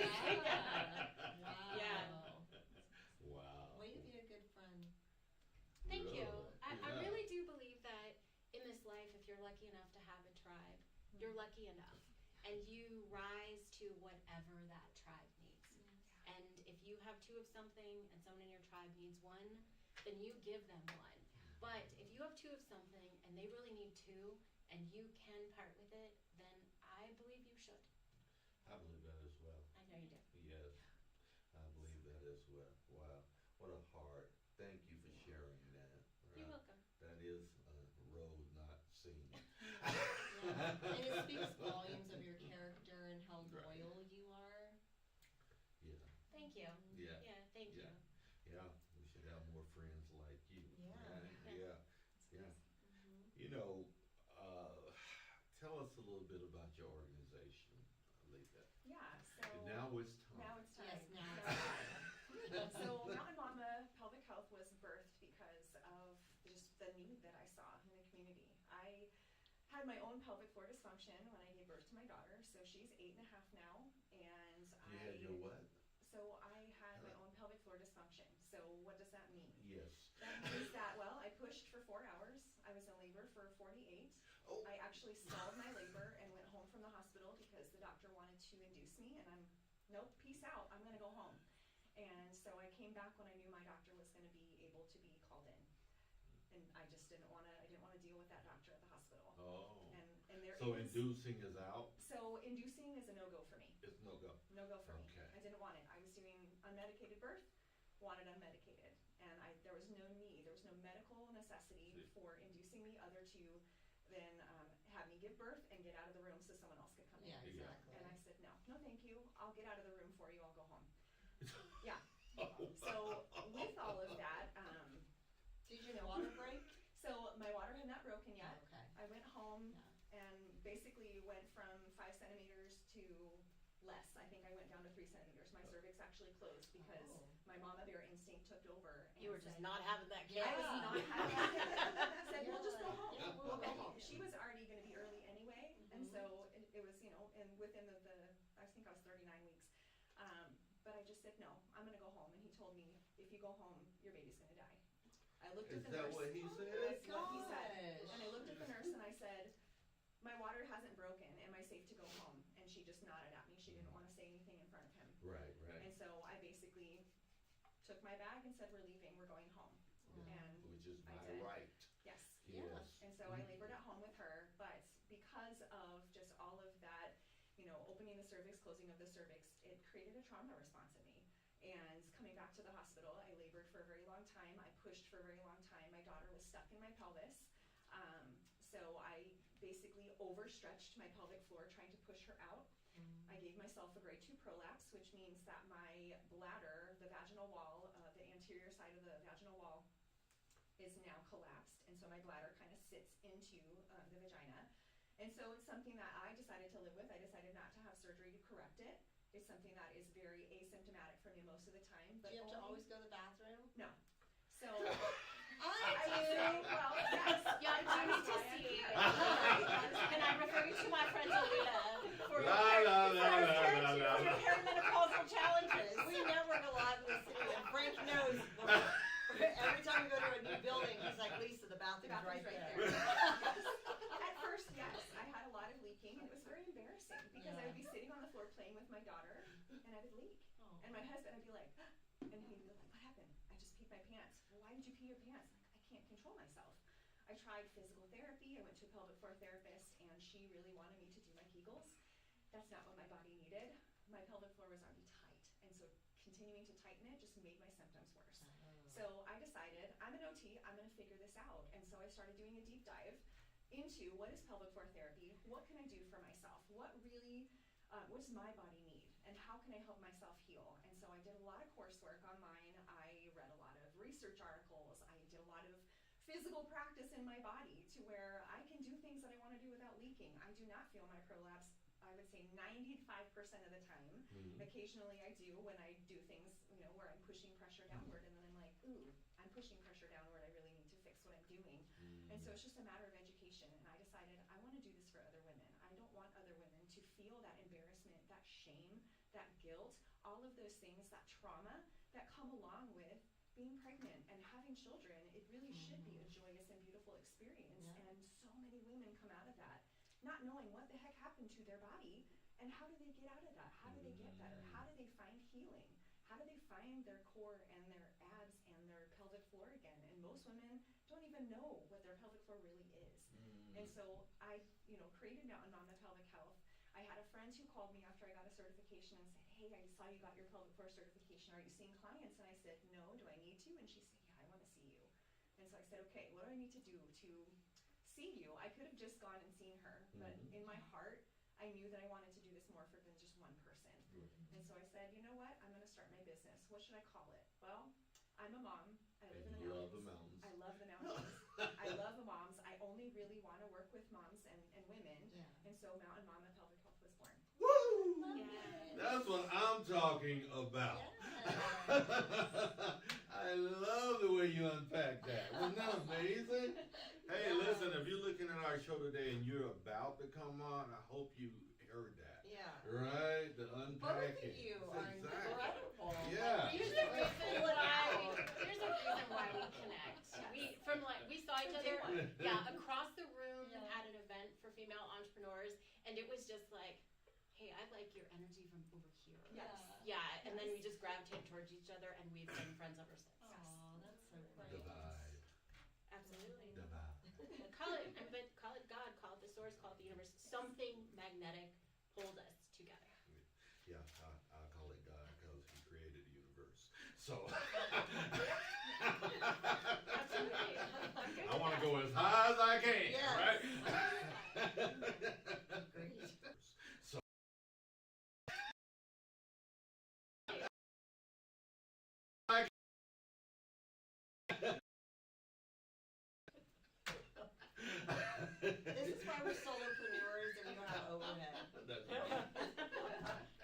Wow. Yeah. Wow. Way to be a good friend. Thank you. Really? I Yeah. really do believe that in this life, if you're lucky enough to have a tribe, you're lucky enough. And you rise to whatever that tribe needs. And if you have 2 of something and someone in your tribe needs 1, then you give them 1. But if you have 2 of something and they really need 2 and you can part with it, then I believe you should. I believe that as well. I know you do. Yes, I believe that as well. Wow, what a heart. Thank you for sharing that. You're Right. welcome. That is a road not seen. Yeah. And it speaks volumes of your character and how loyal you are. Yeah, Thank you. yeah, Yeah, thank you. yeah. We should have more friends like you. Yeah. Right? Yeah, yeah. Mm-hmm. Tell us a little bit about your organization, Alita. Yeah, so Now it's time. now it's time. Yes, now it's time. So Mountain Mama Pelvic Health was birthed because of just the need that I saw in the community. I had my own pelvic floor dysfunction when I gave birth to my daughter, so she's 8.5 now, and You had your what? So I had my own pelvic floor dysfunction. So what does that mean? Yes. That means that, well, I pushed for 4 hours. I was in labor for 48. Oh. I actually stalled my labor and went home from the hospital because the doctor wanted to induce me, and nope, peace out, I'm gonna go home. And so I came back when I knew my doctor was gonna be able to be called in. And I just didn't wanna deal with that doctor at the hospital. Oh. And there So is. inducing is out? So inducing is a no-go for me. It's no go. No go for me. Okay. I didn't want it. I was doing unmedicated birth, wanted unmedicated. And there was no need, there was no medical necessity See. for inducing me other to than have me give birth and get out of the room so someone else could come in. Yeah, exactly. And I said, no, thank you. I'll get out of the room for you. I'll go home. Yeah. So with all of that, Did your water break? so my water had not broken yet. Okay. I went home Yeah. and basically went from 5 centimeters to less. I think I went down to 3 centimeters. My cervix actually closed because Oh. my mama bear instinct took over. And You were just said, not having that kid. I was not having that. Said, we'll just go home. Yeah, We'll go right. home. She was already going to be early anyway, and so it was, and within the I think I was 39 weeks. But I just said, no, I'm going to go home. And he told me, if you go home, your baby's going to die. I looked Is at the that nurse. what he said? That's what he said. Gosh. And I looked at the nurse and I said, my water hasn't broken. Am I safe to go home? And she just nodded at me. She didn't want to say anything in front of him. Right, And right. so I basically took my bag and said, we're leaving, we're going home. And Which is I my did. right. Yes. Yes. And so I labored at home with her, but because of just all of that, opening the cervix, closing of the cervix, it created a trauma response in me. And coming back to the hospital, I labored for a very long time. I pushed for a very long time. My daughter was stuck in my pelvis. So I basically overstretched my pelvic floor trying to push her out. I gave myself a grade 2 prolapse, which means that my bladder, the vaginal wall, the anterior side of the vaginal wall is now collapsed. And so my bladder kind of sits into the vagina. And so it's something that I decided to live with. I decided not to have surgery to correct it. It's something that is very asymptomatic for me most of the time. But Do you have to only- always go to the bathroom? No. So I would say, well, yes. Yeah, that's you need to why I'm see. here. And I'm referring to my friend Alita for La, la, la, la, la, la. perimenopausal challenges. We network a lot in the city, and Frank knows. Every time we go to a new building, he's like, Lisa, the The bathroom's right bathroom's there. At first, yes, I had a lot of leaking, and it was very embarrassing because I would be sitting on the floor playing with my daughter, and I would leak. And my husband would be like, and he'd be like, what happened? I just peed my pants. Well, why did you pee your pants? Like, I can't control myself. I tried physical therapy. I went to a pelvic floor therapist, and she really wanted me to do my Kegels. That's not what my body needed. My pelvic floor was already tight, and so continuing to tighten it just made my symptoms worse. So I decided, I'm an OT, I'm gonna figure this out. And so I started doing a deep dive into what is pelvic floor therapy, what can I do for myself, what does my body need, and how can I help myself heal? And so I did a lot of coursework online, I read a lot of research articles, I did a lot of physical practice in my body to where I can do things that I wanna do without leaking. I do not feel my prolapse, I would say 95% of the time. Occasionally I do when I do things, where I'm pushing pressure downward and then I'm like, ooh, I'm pushing pressure downward, I really need to fix what I'm doing. And so it's just a matter of education, and I decided I want to do this for other women. I don't want other women to feel that embarrassment, that shame, that guilt, all of those things, that trauma that come along with being pregnant and having children. It really should be a joyous and beautiful experience, and so many women come out of that not knowing what the heck happened to their body, and how do they get out of that? How do they get better? How do they find healing? How do they find their core and their abs and their pelvic floor again? And most women don't even know what their pelvic floor really is. And so I, created Mountain Mama Pelvic Health. I had a friend who called me after I got a certification and said, hey, I saw you got your pelvic floor certification. Are you seeing clients? And I said, no, do I need to? And she said, yeah, I want to see you. And so I said, okay, what do I need to do to see you? I could have just gone and seen her, but in my heart, I knew that I wanted to do this more for than just one person. And so I said, you know what? I'm going to start my business. What should I call it? Well, I'm a mom. I live in the mountains. I love the mountains. I love the moms. I only really want to work with moms and women. And so Mountain Mama Pelvic Health was born. Woo! Yes. That's what I'm talking about. I love the way you unpack that. Wasn't that amazing? Hey, listen, if you're looking at our show today and you're about to come on, I hope you heard that. Yeah. Right? The unpacking. Both of you are Exactly. incredible. Yeah. Here's the reason why we connect. We saw each other across the room at an event for female entrepreneurs, and it was just like, hey, I like your energy from over here. Yes. Yeah, and then we just gravitated towards each other, and we've been friends ever since. Oh, that's so The great. vibe. Absolutely. The vibe. Call it God, call it the source, call it the universe. Something magnetic pulled us together. Yeah, I call it God because he created the universe. So Absolutely. I want to go as high as I can, Yes. right? Great. overhead. That's right.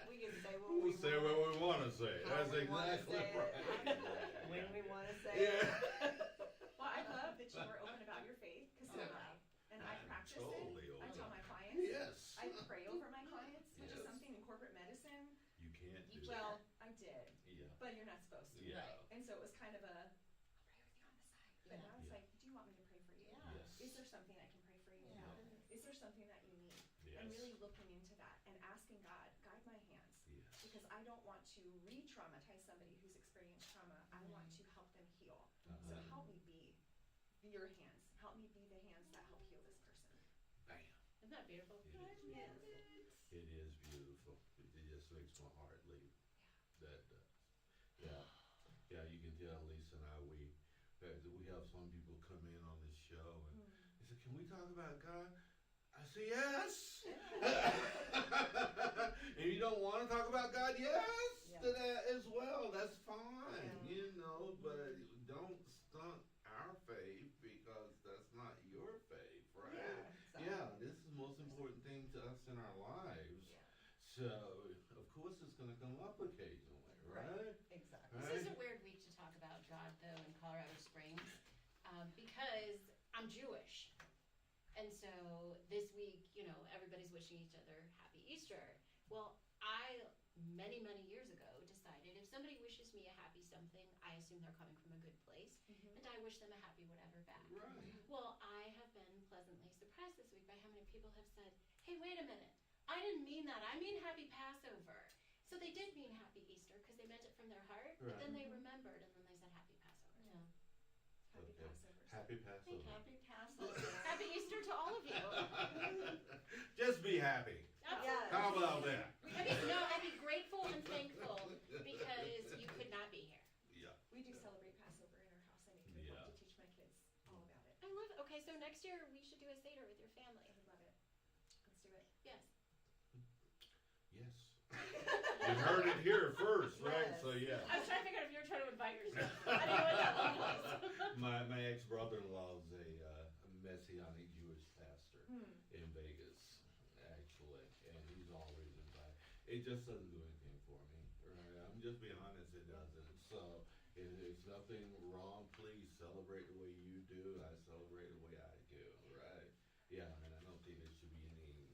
We can say what We'll say what we want to say. How That's we wanna exactly say it, right. when we want to say Yeah. it. Well, I love that you were open about your faith, because so am I. And I practice Totally it. I open. tell my clients. Yes. I pray over my clients, which is Yes. something in corporate medicine. You can't do Well, I did, that. but you're not supposed to. Yeah. And so it was kind of a, I'll pray with you on the side. But now it's Yeah. like, do you want me to pray for you? Yeah. Yes. Is there something I can pray for you? Yeah. Is there something that you need? Yes. And really looking into that and asking God, guide my hands. Yes. Because I don't want to re-traumatize somebody who's experienced trauma. I want to help them heal. So help me be your hands. Help me be the hands that help heal this person. Bam. Isn't that beautiful? It is beautiful. It is beautiful. It just makes my heart leap. That does. Yeah. Yeah, you can tell Lisa and I, we have some people come in on this show and they say, can we talk about God? I say, yes. And you don't want to talk about God? Yes, Yeah. to that as well. That's fine, you know, but don't stunt our faith because that's not your faith, right? exactly. Yeah, this is the most important thing to us in our lives. So, of course, it's going to come up occasionally, right? Exactly. This is a weird week to talk about God, though, in Colorado Springs, because I'm Jewish. And so this week, you know, everybody's wishing each other happy Easter. Well, I, many, many years ago, decided if somebody wishes me a happy something, I assume they're coming from a good place, and I wish them a happy whatever back. Right. Well, I have been pleasantly surprised this week by how many people have said, hey, wait a minute, I didn't mean that. I mean happy Passover. So they did mean happy Easter because they meant it from their heart, but then they remembered and then they said happy Passover. Yeah. Happy Okay. Passover. Happy Passover. Happy Passover. Happy Easter to all of you. Just be happy. Absolutely. How about that? I'd be grateful and thankful because you could not be here. Yeah. We do celebrate Passover in our house. I make it a Yeah. point to teach my kids all about it. I love it. Okay, so next year we should do a Seder with your family. I love it. Let's do it. Yes. Yes. You heard it here first, right? Yes. So yeah. I was trying to figure out if you were trying to invite yourself. I didn't know what that one was. My ex-brother-in-law is a Messianic Jewish pastor in Vegas, actually, and he's always invited. It just doesn't do anything for me, right? I'm just being honest, it doesn't. So if there's nothing wrong, please celebrate the way you do. I celebrate the way I do, right? Yeah, and I don't think there should be any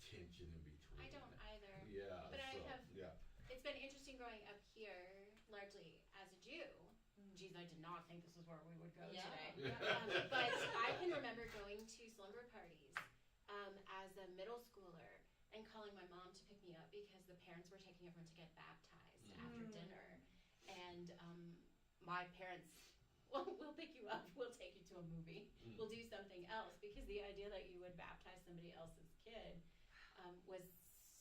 tension in between. I don't either. Yeah. But I so, have- Yeah. It's been interesting growing up here, largely as a Jew. Geez, I did not think this is where we would go Yeah. today. But I can remember going to slumber parties as a middle schooler and calling my mom to pick me up because the parents were taking everyone to get baptized after dinner. And my parents, well, we'll pick you up, we'll take you to a movie, we'll do something else, because the idea that you would baptize somebody else's kid was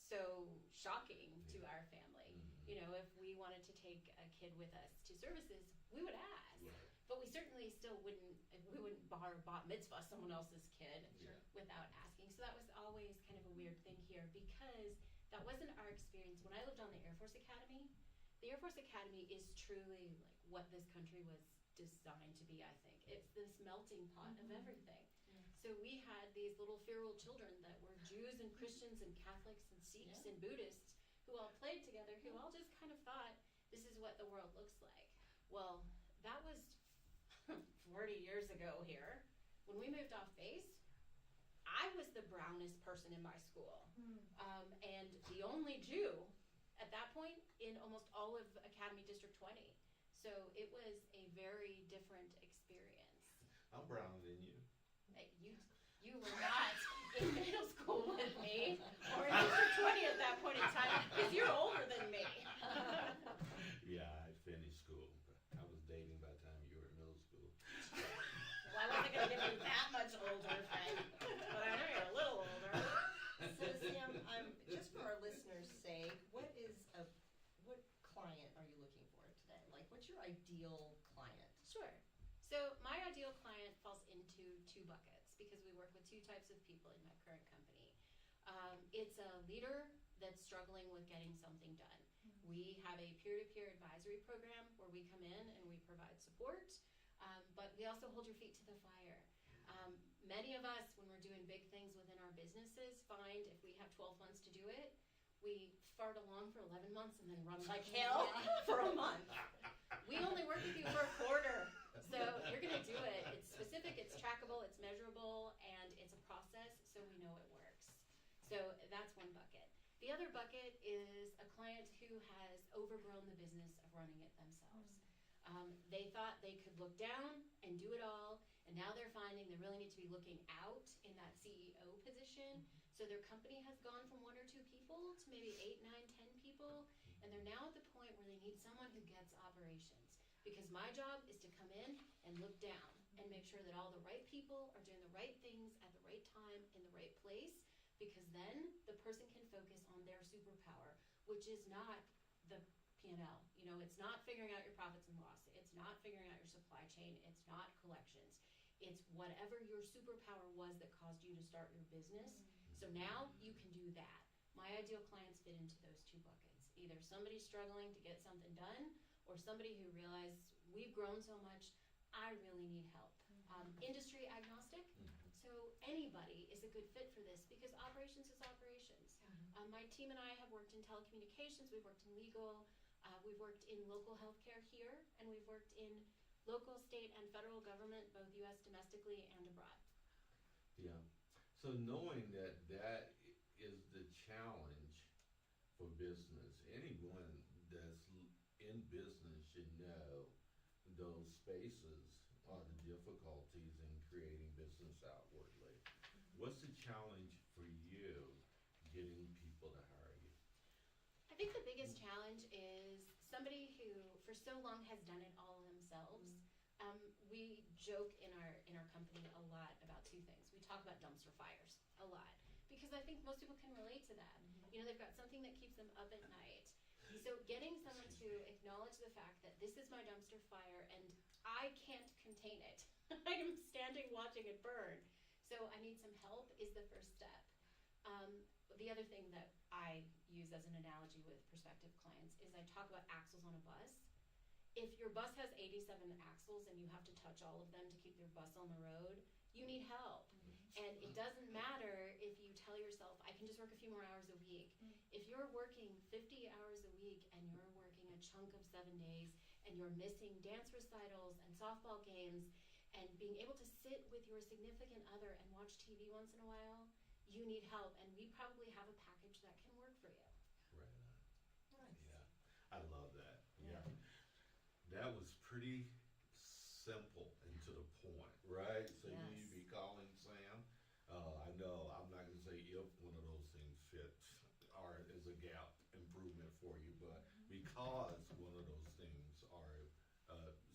so shocking to our family. You know, if we wanted to take a kid with us to services, we would ask. Right. But we certainly still wouldn't bat mitzvah someone else's kid Sure. without asking. So that was always kind of a weird thing here because that wasn't our experience. When I lived on the Air Force Academy, the Air Force Academy is truly like what this country was designed to be, I think. It's this melting pot of everything. So we had these little feral children that were Jews and Christians and Catholics and Sikhs and Buddhists who all played together, who all just kind of thought, this is what the world looks like. Well, that was 40 years ago here. When we moved off base, I was the brownest person in my school. And the only Jew at that point in almost all of Academy District 20. So it was a very different experience. I'm browner than you. You were not in middle school with me or in District 20 at that point in time because you're older than me. Yeah, I finished school. I was dating by the time you were in middle school. Well, I wasn't going to give you that much older, Frank, but I know you're a little older. So Sam, just for our listeners' sake, what client are you looking for today? Like, what's your ideal client? Sure. So my ideal client falls into two buckets because we work with two types of people in my current company. It's a leader that's struggling with getting something done. We have a peer-to-peer advisory program where we come in and we provide support, but we also hold your feet to the fire. Many of us, when we're doing big things within our businesses, find if we have 12 months to do it, we fart along for 11 months and then run like hell for a month. We only work with you for a quarter, so you're going to do it. It's specific, it's trackable, it's measurable, and it's a process, so we know it works. So that's one bucket. The other bucket is a client who has overgrown the business of running it themselves. They thought they could look down and do it all, and now they're finding they really need to be looking out in that CEO position. So their company has gone from 1 or 2 people to maybe 8, 9, 10 people, and they're now at the point where they need someone who gets operations. Because my job is to come in and look down and make sure that all the right people are doing the right things at the right time in the right place, because then the person can focus on their superpower, which is not the P&L. You know, it's not figuring out your profits and loss. It's not figuring out your supply chain. It's not collections. It's whatever your superpower was that caused you to start your business. So now you can do that. My ideal clients fit into those 2 buckets. Either somebody struggling to get something done, or somebody who realized we've grown so much, I really need help. Industry agnostic, so anybody is a good fit for this because operations is operations. My team and I have worked in telecommunications, we've worked in legal, we've worked in local healthcare here, and we've worked in local, state, and federal government, both U.S. domestically and abroad. Yeah. So knowing that that is the challenge for business, anyone that's in business should know those spaces are the difficulties in creating business outwardly. What's the challenge for you getting people to hire you? I think the biggest challenge is somebody who for so long has done it all themselves. We joke in our company a lot about 2 things. We talk about dumpster fires a lot because I think most people can relate to that. You know, they've got something that keeps them up at night. So getting someone to acknowledge the fact that this is my dumpster fire and I can't contain it. I am standing watching it burn. So I need some help is the first step. The other thing that I use as an analogy with prospective clients is I talk about axles on a bus. If your bus has 87 axles and you have to touch all of them to keep your bus on the road, you need help. And it doesn't matter if you tell yourself, I can just work a few more hours a week. If you're working 50 hours a week and you're working a chunk of 7 days and you're missing dance recitals and softball games and being able to sit with your significant other and watch TV once in a while, you need help. And we probably have a package that can work for you. Right on. Yeah, I love that. Yeah. That was pretty simple and to the point, right? So you need to be calling Sam. I know I'm not going to say if one of those things fits or is a gap improvement for you, but because one of those things are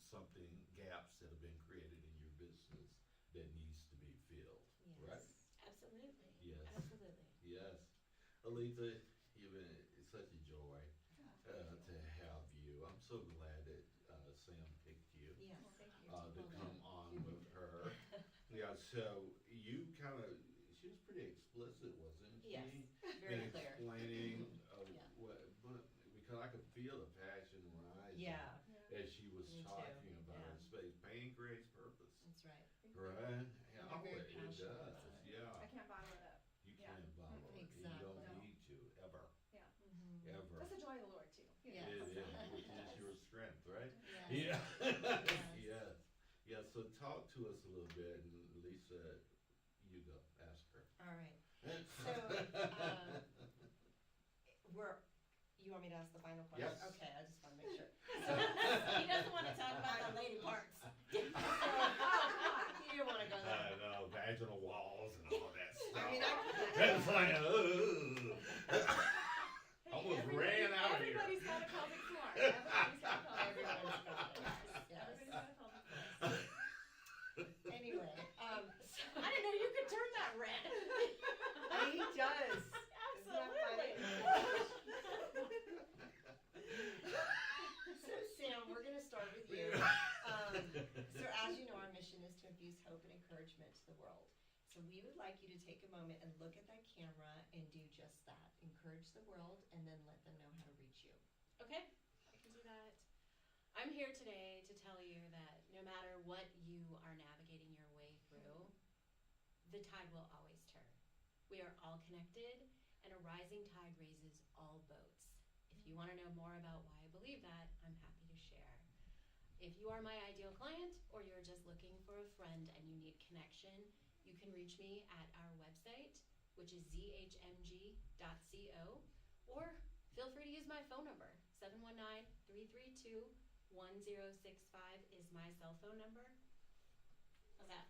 something, gaps that have been created in your business that needs to be filled, right? Absolutely. Yes. Absolutely. Yes. Aletha, you've been, it's such a joy to have you. I'm so glad that Sam picked you Yes. to come on with her. Yeah, so you kind of, she was pretty explicit, wasn't she? Yes, very in clear. explaining Yeah. what, but because I could feel the passion rising Yeah, as she was Me too, talking about yeah. her space. Pain creates purpose, that's right. right? Yeah, You're very it passionate does. about it. Yeah, I can't bottle it up. you Yeah. can't bottle it. You Exactly. don't No. need to ever, Yeah. ever. That's the joy of the Lord too. You know. Yes. It is, which is your strength, right? Yes. Yeah. Yes. Yes. Yeah, so talk to us a little bit, and Lisa, you go, ask her. All right. So, you want me to ask the final question? Yes. Okay, I just want to make sure. So he doesn't want to talk about the lady parts. You didn't want to go I there. know, vaginal walls and all that stuff. I mean, It's like, almost ran out of here. Everybody's got a pelvic floor. Everybody's got a pelvic floor. Everyone's got it. Yes. Everybody's got a pelvic floor. Anyway, I didn't know you could turn that red. he does. Isn't that funny? So Sam, we're going to start with you. So as you know, our mission is to infuse hope and encouragement to the world. So we would like you to take a moment and look at that camera and do just that. Encourage the world and then let them know how to reach you. Okay, I can do that. I'm here today to tell you that no matter what you are navigating your way through, the tide will always turn. We are all connected, and a rising tide raises all boats. If you want to know more about why I believe that, I'm happy to share. If you are my ideal client, or you're just looking for a friend and you need connection, you can reach me at our website, which is zhmg.co, or feel free to use my phone number. 719-332-1065 is my cell phone number. How's that?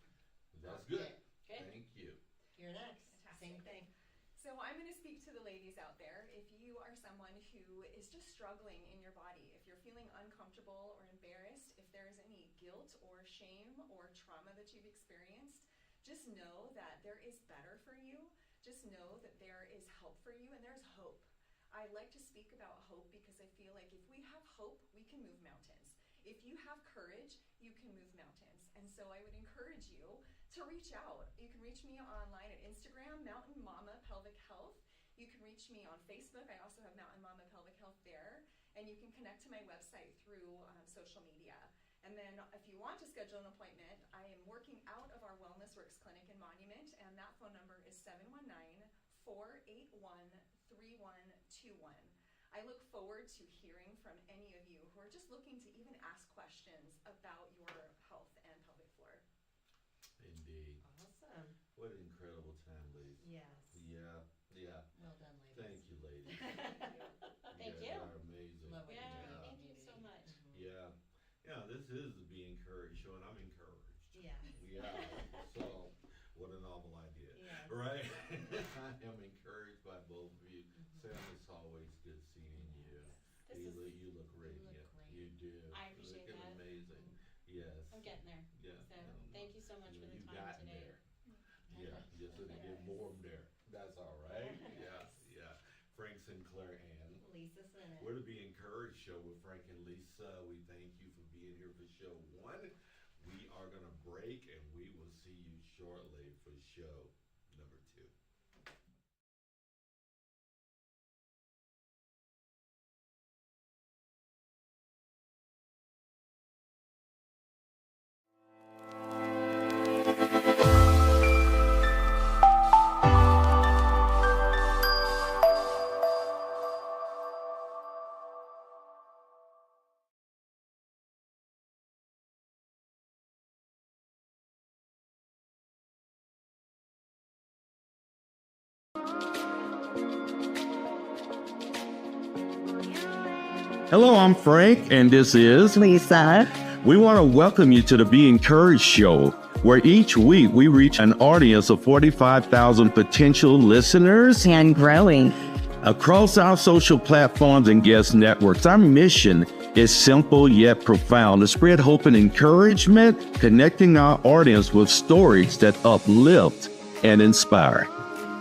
That's good. Okay. Thank you. You're next. Fantastic. Same thing. So I'm going to speak to the ladies out there. If you are someone who is just struggling in your body, if you're feeling uncomfortable or embarrassed, if there is any guilt or shame or trauma that you've experienced, just know that there is better for you. Just know that there is help for you, and there's hope. I like to speak about hope because I feel like if we have hope, we can move mountains. If you have courage, you can move mountains. And so I would encourage you to reach out. You can reach me online at Instagram, Mountain Mama Pelvic Health. You can reach me on Facebook. I also have Mountain Mama Pelvic Health there. And you can connect to my website through social media. And then if you want to schedule an appointment, I am working out of our Wellness Works Clinic in Monument, and that phone number is 719-481-3121. I look forward to hearing from any of you who are just looking to even ask questions about your health and pelvic floor. Indeed. Awesome. What an incredible time, ladies. Yes. Yeah. Well done, ladies. Thank you, ladies. Thank you. you. Guys are amazing. Love what Yeah, you do. thank you so much. Yeah. Yeah, this is the Be Encouraged show, and I'm encouraged. Yeah. Yeah. So, what a novel idea. Yes. Right? I am encouraged by both of you. Sam, it's always good seeing you. This is, You look radiant. great. You do. I appreciate Looking that. amazing. Yes. I'm getting there. Yeah. So thank you so much for the You time gotten today. there. Yeah, just to get warm there. That's all right. Yeah, yeah. Frank Sinclair and Lisa Sinnott. we're the Be Encouraged show with Frank and Lisa. We thank you for being here for show 1. We are gonna break, and we will see you shortly for show number 2. Hello, I'm Frank, and this is Lisa. We want to welcome you to the Be Encouraged show, where each week we reach an audience of 45,000 potential listeners And growing. across our social platforms and guest networks. Our mission is simple yet profound: to spread hope and encouragement, connecting our audience with stories that uplift and inspire.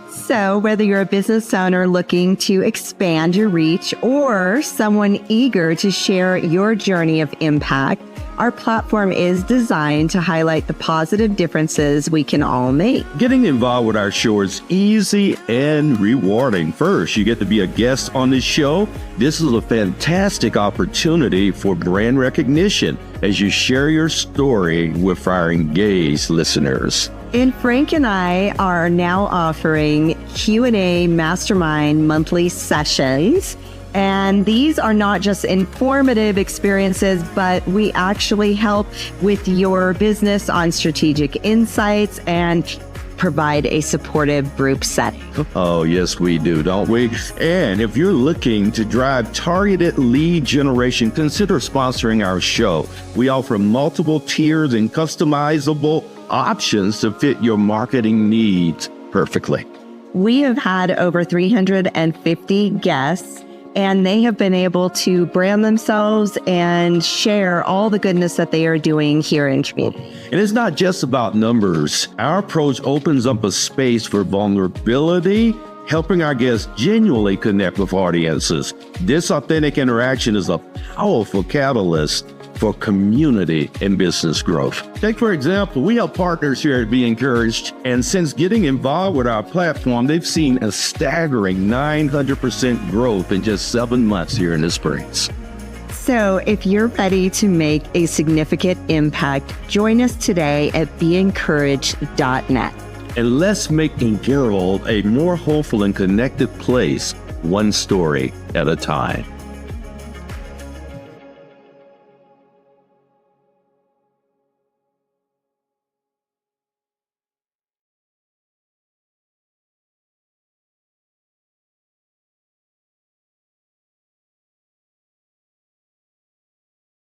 So, whether you're a business owner looking to expand your reach or someone eager to share your journey of impact, our platform is designed to highlight the positive differences we can all make. Getting involved with our show is easy and rewarding. First, you get to be a guest on this show. This is a fantastic opportunity for brand recognition as you share your story with our engaged listeners. And Frank and I are now offering Q&A mastermind monthly sessions. And these are not just informative experiences, but we actually help with your business on strategic insights and provide a supportive group setting. Oh, yes, we do, don't we? And if you're looking to drive targeted lead generation, consider sponsoring our show. We offer multiple tiers and customizable options to fit your marketing needs perfectly. We have had over 350 guests, and they have been able to brand themselves and share all the goodness that they are doing here in community. And it's not just about numbers. Our approach opens up a space for vulnerability, helping our guests genuinely connect with audiences. This authentic interaction is a powerful catalyst for community and business growth. Take, for example, we have partners here at Be Encouraged, and since getting involved with our platform, they've seen a staggering 900% growth in just 7 months here in the Springs. So if you're ready to make a significant impact, join us today at beencouraged.net. And let's make the world a more hopeful and connected place, one story at a time.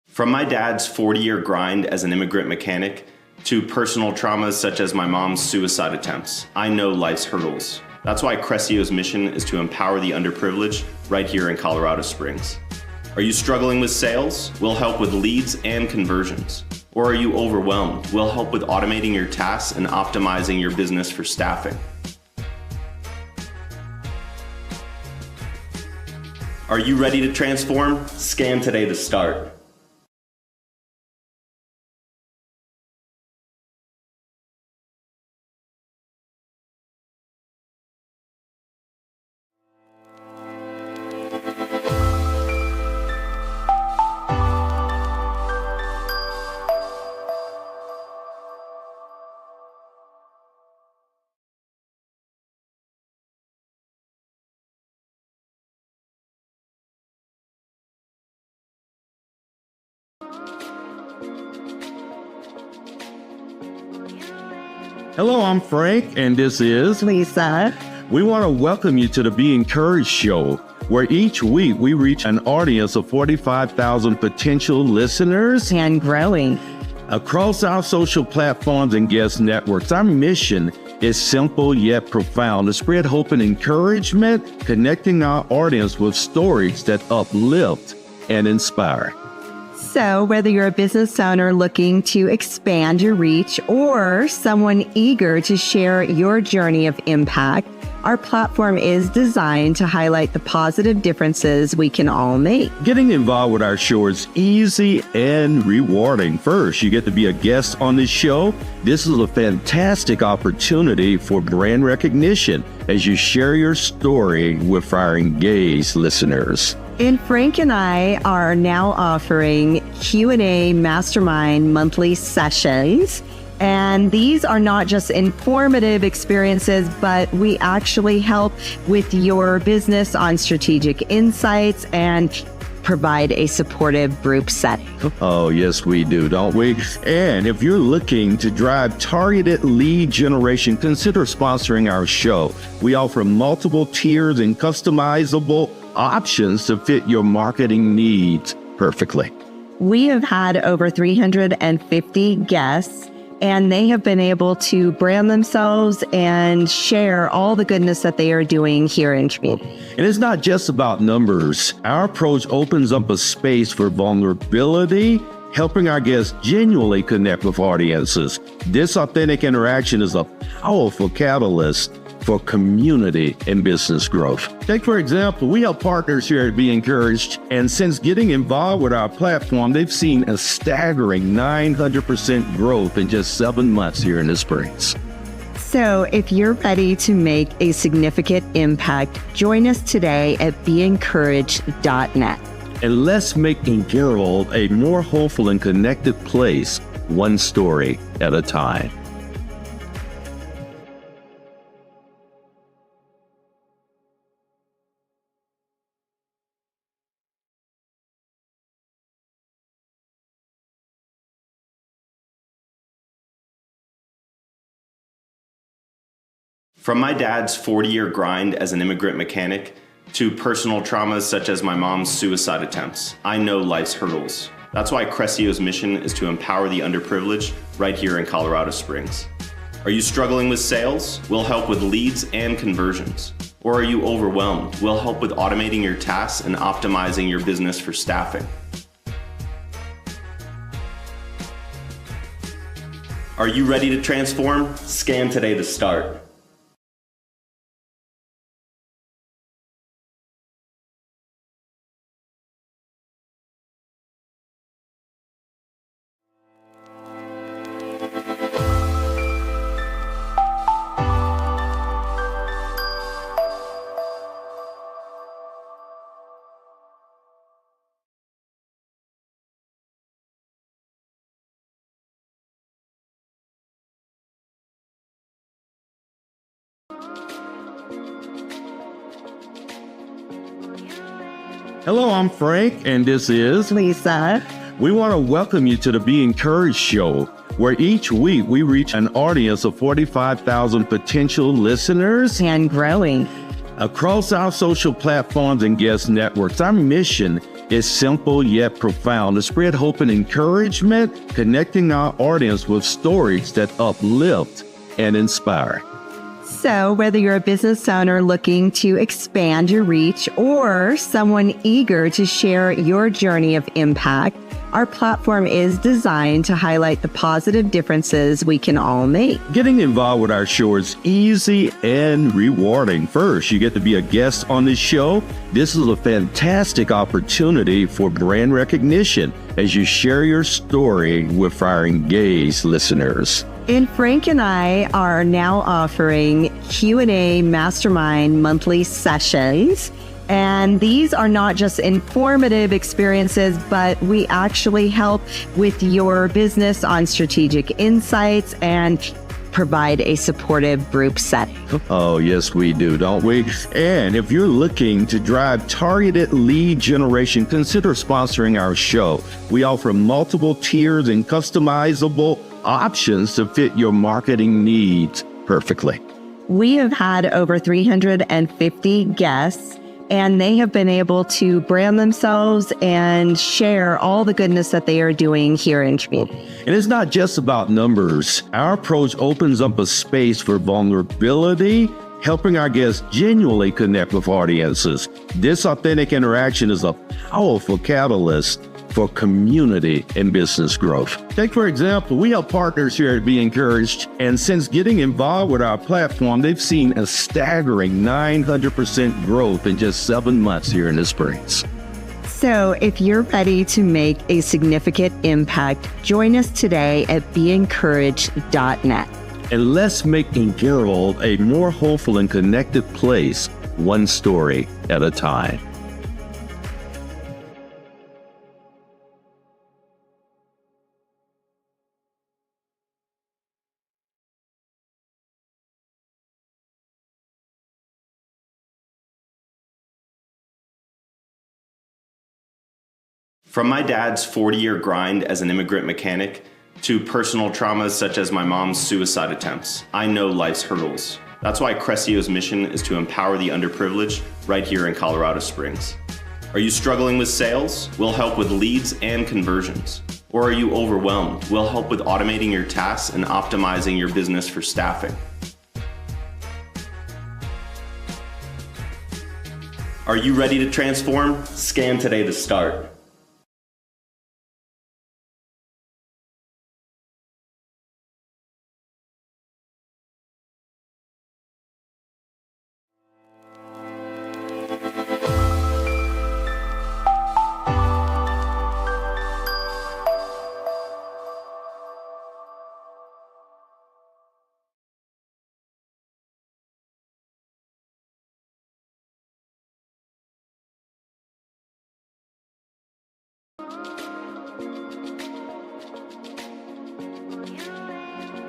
From my dad's 40-year grind as an immigrant mechanic to personal traumas such as my mom's suicide attempts, I know life's hurdles. That's why Crescio's mission is to empower the underprivileged right here in Colorado Springs. Are you struggling with sales? We'll help with leads and conversions. Or are you overwhelmed? We'll help with automating your tasks and optimizing your business for staffing. Are you ready to transform? Scan today to start. Hello, I'm Frank, and this is Lisa. We want to welcome you to the Be Encouraged Show, where each week we reach an audience of 45,000 potential listeners And growing. across our social platforms and guest networks. Our mission is simple yet profound: to spread hope and encouragement, connecting our audience with stories that uplift and inspire. So, whether you're a business owner looking to expand your reach or someone eager to share your journey of impact, our platform is designed to highlight the positive differences we can all make. Getting involved with our show is easy and rewarding. First, you get to be a guest on this show. This is a fantastic opportunity for brand recognition as you share your story with our engaged listeners. And Frank and I are now offering Q&A mastermind monthly sessions. And these are not just informative experiences, but we actually help with your business on strategic insights and provide a supportive group setting. Oh, yes, we do, don't we? And if you're looking to drive targeted lead generation, consider sponsoring our show. We offer multiple tiers and customizable options to fit your marketing needs perfectly. We have had over 350 guests, and they have been able to brand themselves and share all the goodness that they are doing here in community. And it's not just about numbers. Our approach opens up a space for vulnerability, helping our guests genuinely connect with audiences. This authentic interaction is a powerful catalyst for community and business growth. Take, for example, we have partners here at Be Encouraged, and since getting involved with our platform, they've seen a staggering 900% growth in just 7 months here in the Springs. So if you're ready to make a significant impact, join us today at beencouraged.net. And let's make the world a more hopeful and connected place, one story at a time. From my dad's 40-year grind as an immigrant mechanic to personal traumas such as my mom's suicide attempts, I know life's hurdles. That's why Crescio's mission is to empower the underprivileged right here in Colorado Springs. Are you struggling with sales? We'll help with leads and conversions. Or are you overwhelmed? We'll help with automating your tasks and optimizing your business for staffing. Are you ready to transform? Scan today to start. Hello, I'm Frank, and this is Lisa. We want to welcome you to the Be Encouraged Show, where each week we reach an audience of 45,000 potential listeners And growing. across our social platforms and guest networks. Our mission is simple yet profound: to spread hope and encouragement, connecting our audience with stories that uplift and inspire. So, whether you're a business owner looking to expand your reach or someone eager to share your journey of impact, our platform is designed to highlight the positive differences we can all make. Getting involved with our show is easy and rewarding. First, you get to be a guest on this show. This is a fantastic opportunity for brand recognition as you share your story with our engaged listeners. And Frank and I are now offering Q&A mastermind monthly sessions. And these are not just informative experiences, but we actually help with your business on strategic insights and provide a supportive group setting. Oh, yes, we do, don't we? And if you're looking to drive targeted lead generation, consider sponsoring our show. We offer multiple tiers and customizable options to fit your marketing needs perfectly. We have had over 350 guests, and they have been able to brand themselves and share all the goodness that they are doing here in community. And it's not just about numbers. Our approach opens up a space for vulnerability, helping our guests genuinely connect with audiences. This authentic interaction is a powerful catalyst for community and business growth. Take, for example, we have partners here at Be Encouraged, and since getting involved with our platform, they've seen a staggering 900% growth in just 7 months here in the Springs. So if you're ready to make a significant impact, join us today at beencouraged.net. And let's make the world a more hopeful and connected place, one story at a time. From my dad's 40-year grind as an immigrant mechanic to personal traumas such as my mom's suicide attempts, I know life's hurdles. That's why Crescio's mission is to empower the underprivileged right here in Colorado Springs. Are you struggling with sales? We'll help with leads and conversions. Or are you overwhelmed? We'll help with automating your tasks and optimizing your business for staffing. Are you ready to transform? Scan today to start.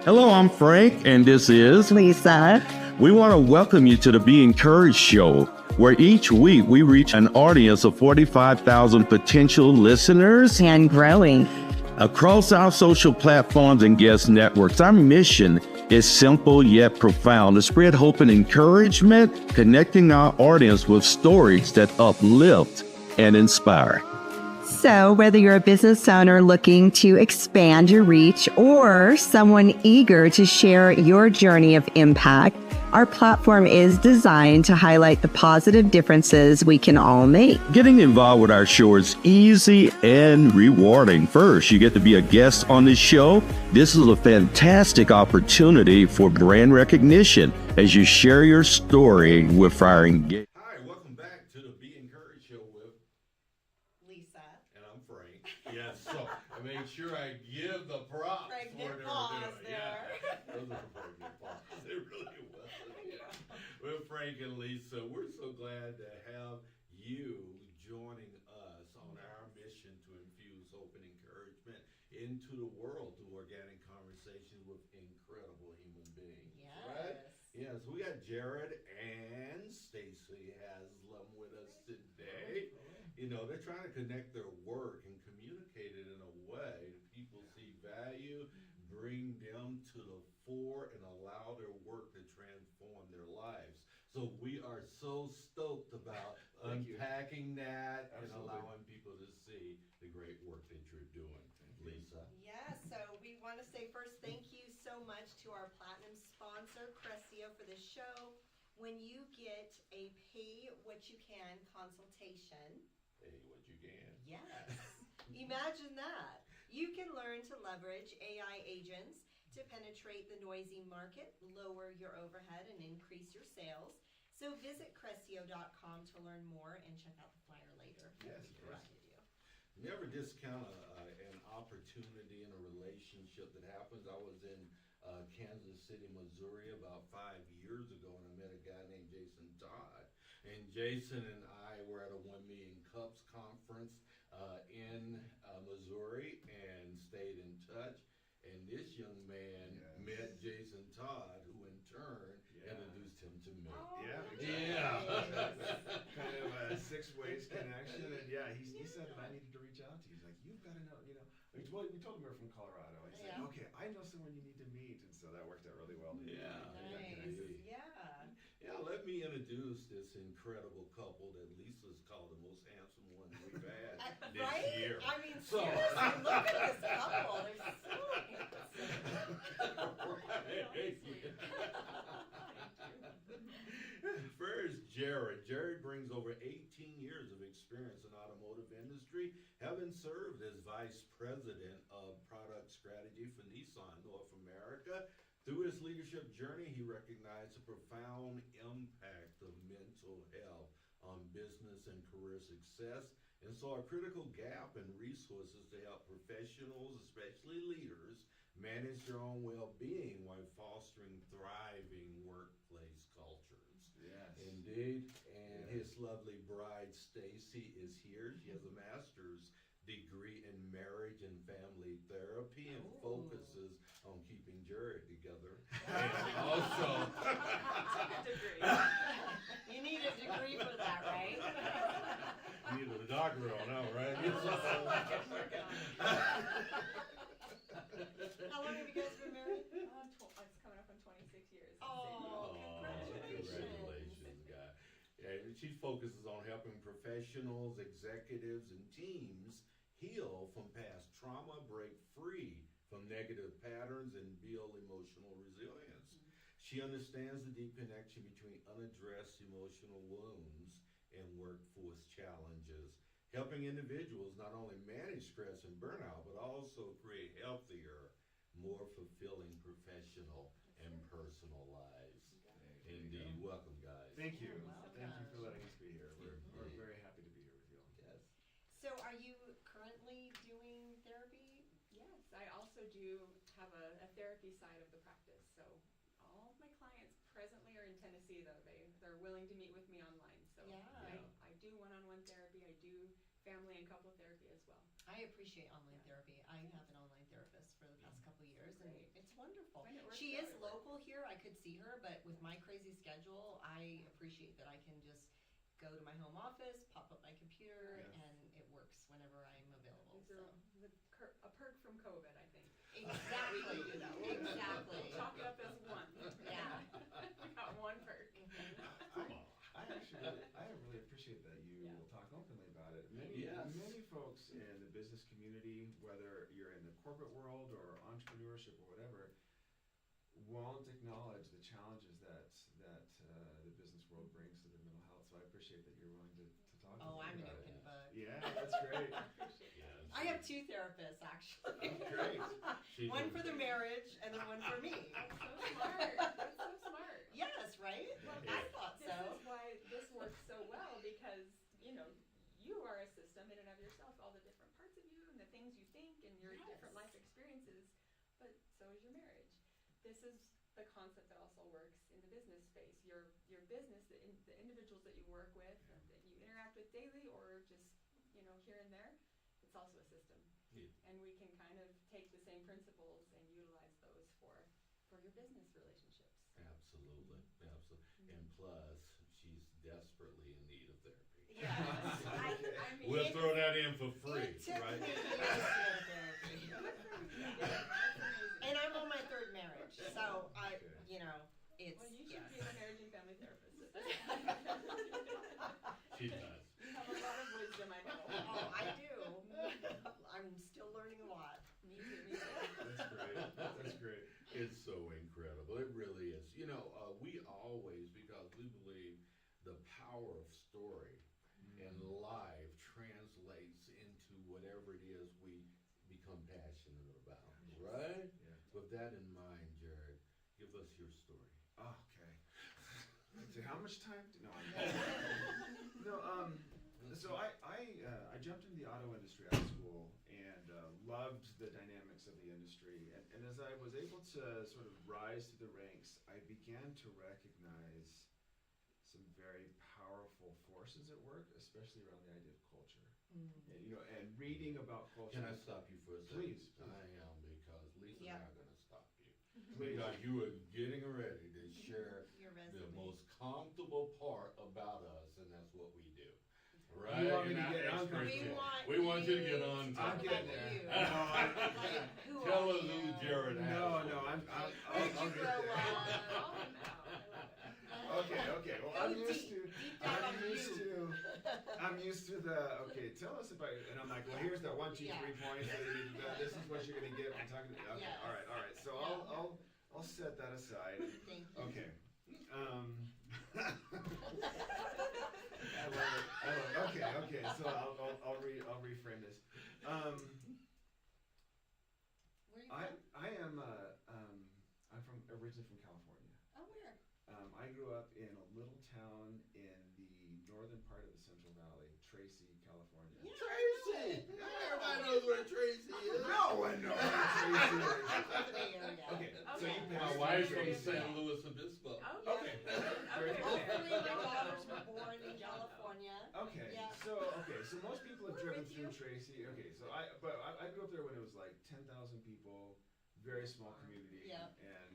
Hello, I'm Frank, and this is Lisa. We want to welcome you to the Be Encouraged Show, where each week we reach an audience of 45,000 potential listeners And growing. across our social platforms and guest networks. Our mission is simple yet profound: to spread hope and encouragement, connecting our audience with stories that uplift and inspire. So, whether you're a business owner looking to expand your reach or someone eager to share your journey of impact, our platform is designed to highlight the positive differences we can all make. Getting involved with our show is easy and rewarding. First, you get to be a guest on this show. This is a fantastic opportunity for brand recognition as you share your story with our engaged. Hi, welcome back to the Be Encouraged Show with Lisa. and I'm Frank. Yes, so I made sure I give the props Pregnant for their pause doing. there. Yeah, those are pregnant pause. It really was. Yeah. With Frank and Lisa, we're so glad to have you joining us on our mission to infuse hope and encouragement into the world through organic conversations with incredible human beings. Right? Yes, we got Jared and Stacy Haslam with us today. they're trying to connect their work and communicate it in a way that people see value, bring them to the fore, and allow their work to transform their lives. So we are so stoked about unpacking that and allowing people to see the great work that you're doing. Lisa? Yes, so we want to say first thank you so much to our platinum sponsor, Cressio, for this show. When you get a pay what you can consultation, Hey, what you can. yes, imagine that. You can learn to leverage AI agents to penetrate the noisy market, lower your overhead, and increase your sales. So visit Cressio.com to learn more and check out the flyer later. Yes, We provided you. Never discount an opportunity in a relationship that happens. I was in Kansas City, Missouri about 5 years ago, and I met a guy named Jason Todd. And Jason and I were at a 1 Million Cups conference in Missouri and stayed in touch. And this young man met Jason Todd, who in turn introduced him to me. Kind of a 6 ways connection. And he said that I needed to reach out to you. He's like, you've got to know, we told him we were from Colorado. He's like, okay, I know someone you need to meet. And so that worked out really well. Yeah, let me introduce this incredible couple that Lisa's called the most handsome one we've had this year. I mean, seriously, look at this couple. They're so First, Jared. Jared brings over 18 years of experience in automotive industry, having served as Vice President of Product Strategy for Nissan North America. Through his leadership journey, he recognized the profound impact of mental health on business and career success, and saw a critical gap in resources to help professionals, especially leaders, manage their own well-being while fostering thriving workplace cultures. Yes. Indeed. And his lovely bride, Stacy, is here. She has a master's degree in marriage and family therapy and focuses on keeping Jared together. And also, You need a degree for that, right? needed a doctorate on that, right? How long have you guys been married? It's coming up on 26 years. Oh, Congratulations, guy. Yeah, she focuses on helping professionals, executives, and teams heal from past trauma, break free from negative patterns, and build emotional resilience. She understands the deep connection between unaddressed emotional wounds and workforce challenges, helping individuals not only manage stress and burnout, but also create healthier, more fulfilling professional and personal lives. Indeed. Welcome, guys. Thank you. Welcome. Thank you for letting us be here. We're very happy to be here with you all. Yes. So are you currently doing therapy? Yes, I also do have a therapy side of the practice. So all of my clients presently are in Tennessee, though. They're willing to meet with me online. So I do one-on-one therapy. I do family and couple therapy as well. I appreciate online therapy. I have an online therapist for the past couple of years, and it's wonderful. When it works She out, is it works. local here. I could see her, but with my crazy schedule, I appreciate that I can just go to my home office, pop up my computer, and it works whenever I'm available. These are a perk from COVID, I think. Exactly. Exactly. Chalk it up as one. Yeah. We got one perk. I really appreciate that you will talk openly about it. Many folks in the business community, whether you're in the corporate world or entrepreneurship or whatever, won't acknowledge the challenges that the business world brings to their mental health. So I appreciate that you're willing to talk Oh, I'm an about open it. book. Yeah, that's great. I have 2 therapists, actually. Great. One for the marriage and then one for me. That's so smart. That's so smart. Yes, right? I thought This so. is why this works so well, because you are a system in and of yourself, all the different parts of you and the things you think and your different life experiences, but so is your marriage. This is the concept that also works in the business space. Your business, the individuals that you work with and that you interact with daily or just here and there, it's also a system. Yeah. And we can kind of take the same principles and utilize those for your business relationships. Absolutely. And plus, she's desperately in need of therapy. Yes. I mean, right? And I'm on my third marriage, so I, Okay. you know, it's, Well, you should yes. be a marriage and family therapist. She does. You have a lot of wisdom, I know. Oh, I do. I'm still learning a lot. Me too, me too. That's great. That's great. It's so incredible. It really is. You know, we always, because we believe the power of story and life translates into whatever it is we become passionate about, right? Yeah. With that in mind, Jared, give us your story. Okay. So how much time? No, so I jumped into the auto industry out of school and loved the dynamics of the industry. And as I was able to sort of rise through the ranks, I began to recognize some very powerful forces at work, especially around the idea of culture. And, you know, and reading about culture. Can I stop you for a second? Please. I am, because Lisa Yeah. and I are going to stop you. Please. Because you are getting ready to share Your the resume. most comfortable part about us, and that's what we do. Right? You want me to And get I- uncomfortable? We want you to get on talk top. I'm getting about there. you. No, Like, who Tell are us you? who Jared No, Haslam no, is. I'll Where'd you get grow there. up? Call him out. I love it. Okay. Well, I'm Go used deep, to. deep down on you. I'm used to the. Okay, tell us about. And I'm like, well, here's the 1, 2, 3 Yeah. points. That you need to do. This is what you're gonna get when talking. Okay, Yes. all right. So Yeah. I'll set that aside. Thank you. Okay. I love it. Okay. So I'll reframe this. Where are you I from? am I'm originally from California. Oh, where? I grew up in a little town in the northern part of the Central Valley, Tracy, California. Yeah. Tracy! Everybody knows where Tracy is. No one knows where Tracy is. That's the Bay Area. Okay, so Okay. you My passed wife's through from Tracy. San Luis Obispo. Oh, yeah. Okay. Very Okay, good. Hopefully my Don't daughters know. were born in California. Okay, Yeah. so most people have We're driven with through you. Tracy. Okay, so I grew up there when it was like 10,000 people, very small community. Yeah. And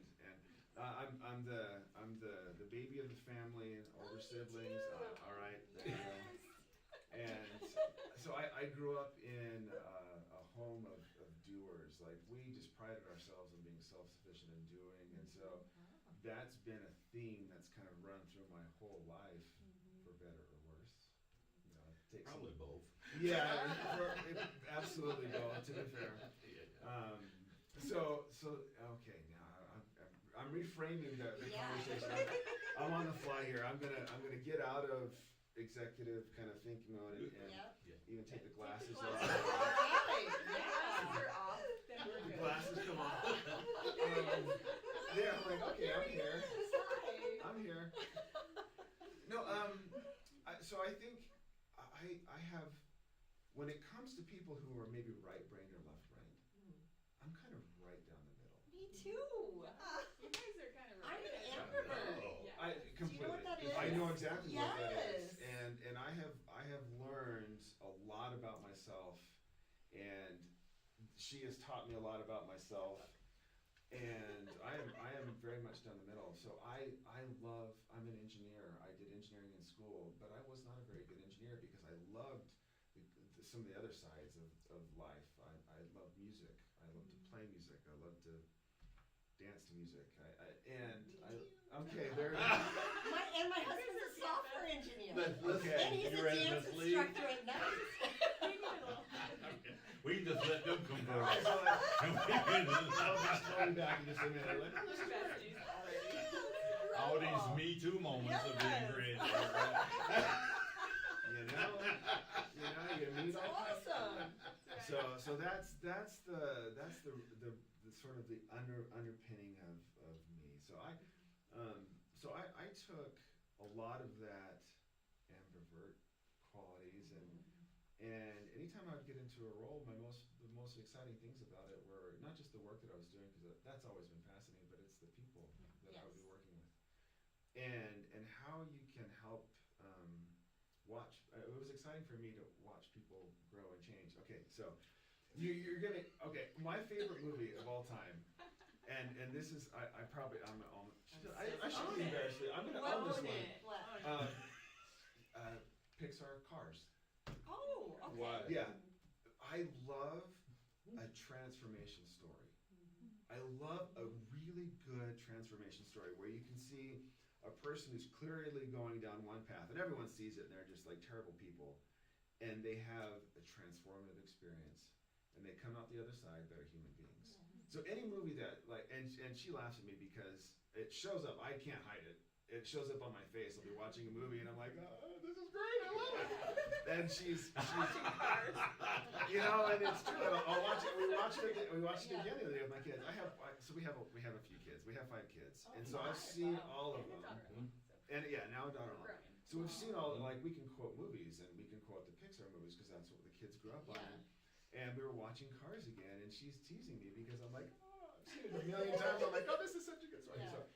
I'm the baby of the family, older me siblings. too. All right, there you go. And so I grew up in a home of doers. Like, we just prided ourselves on being self-sufficient and doing, and so that's been a theme that's kind of run through my whole life, for better or worse. You know, it takes Probably both. absolutely both. To be fair. So okay, now I'm reframing the Yeah. conversation. I'm on the fly here. I'm gonna get out of executive kind of thinking mode and Yep. even take the glasses All off. right. Glasses Yeah. are off, then we're The good. glasses come off. Yeah, I'm like, okay, I'm here. Hi. I'm here. No, so I think I have, when it comes to people who are maybe right brain or left brain, I'm kind of right down the middle. Me too. You guys are kind of I'm an related. ambivert. Oh. Yeah. I Do you completely. know what that is? I know exactly what that is, Yes. and I have learned a lot about myself, and she has taught me a lot about myself, and I am very much down the middle. So I'm an engineer. I did engineering in school, but I was not a very good engineer because I loved some of the other sides of life. I love music. I love to play music. I love to dance to music. Okay, there. My husband's a software engineer. Okay. And he's You a ready, dance Miss Lee? instructor at night. We can just let them I converse. was like, I'll just call you back in just a minute. Like, You're besties already. All these Me Too moments are being Yes. created. you meet It's all. awesome. So that's the sort of the underpinning of me. So I took a lot of that ambivert qualities and anytime I would get into a role, the most exciting things about it were not just the work that I was doing, because that's always been fascinating, but it's the people that I would be Yes. working with, and how you can help watch. It was exciting for me to watch people grow and change. Okay, so you're gonna. Okay, my favorite movie of all time, and this is I shouldn't be embarrassed. I'm gonna own this Own one. it. What? Pixar Cars. Oh, okay. Why? Yeah, I love a transformation story. I love a really good transformation story where you can see a person who's clearly going down one path, and everyone sees it, and they're just like terrible people, and they have a transformative experience, and they come out the other side better human beings. So any movie that, like, and she laughs at me because it shows up, I can't hide it. It shows up on my face. I'll be watching a movie and I'm like, oh, this is great, I love it. And she's watching cars. You know, and it's true. I'll watch it. We watched it again the other day with my kids. So we have a few kids. We have 5 kids, and so I've seen all of them. And yeah, now a daughter-in-law. So we've seen all, like, we can quote movies and we can quote the Pixar movies because that's what the kids grew up on. And we were watching Cars again, and she's teasing me because I'm like, oh, I've seen it a million times. I'm like, oh, this is such a good story. So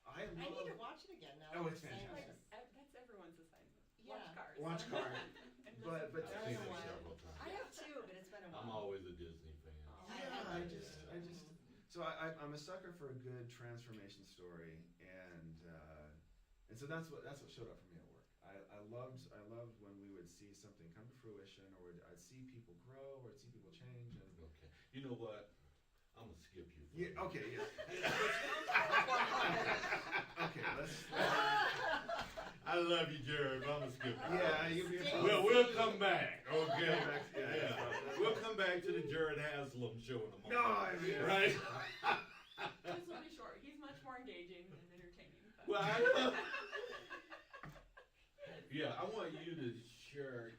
I need to watch it again now. Oh, it's fantastic. That's everyone's assignment. Yeah. Watch Cars. Watch Cars. but I've seen it several times. I have too, but it's been a while. I'm always a Disney fan. Yeah, I just. So I'm a sucker for a good transformation story, and so that's what showed up for me at work. I loved when we would see something come to fruition, or I'd see people grow, or I'd see people change. And Okay, you know what? I'm gonna skip you. Yeah. Okay. Yeah. Okay. Let's. I love you, Jared, but I'm gonna skip you. Yeah. Well, we'll come back. Okay. Yeah. We'll come back to the Jared Haslam show in a moment. No, I mean. Right. This will be short. He's much more engaging and entertaining. But. Well, I want you to share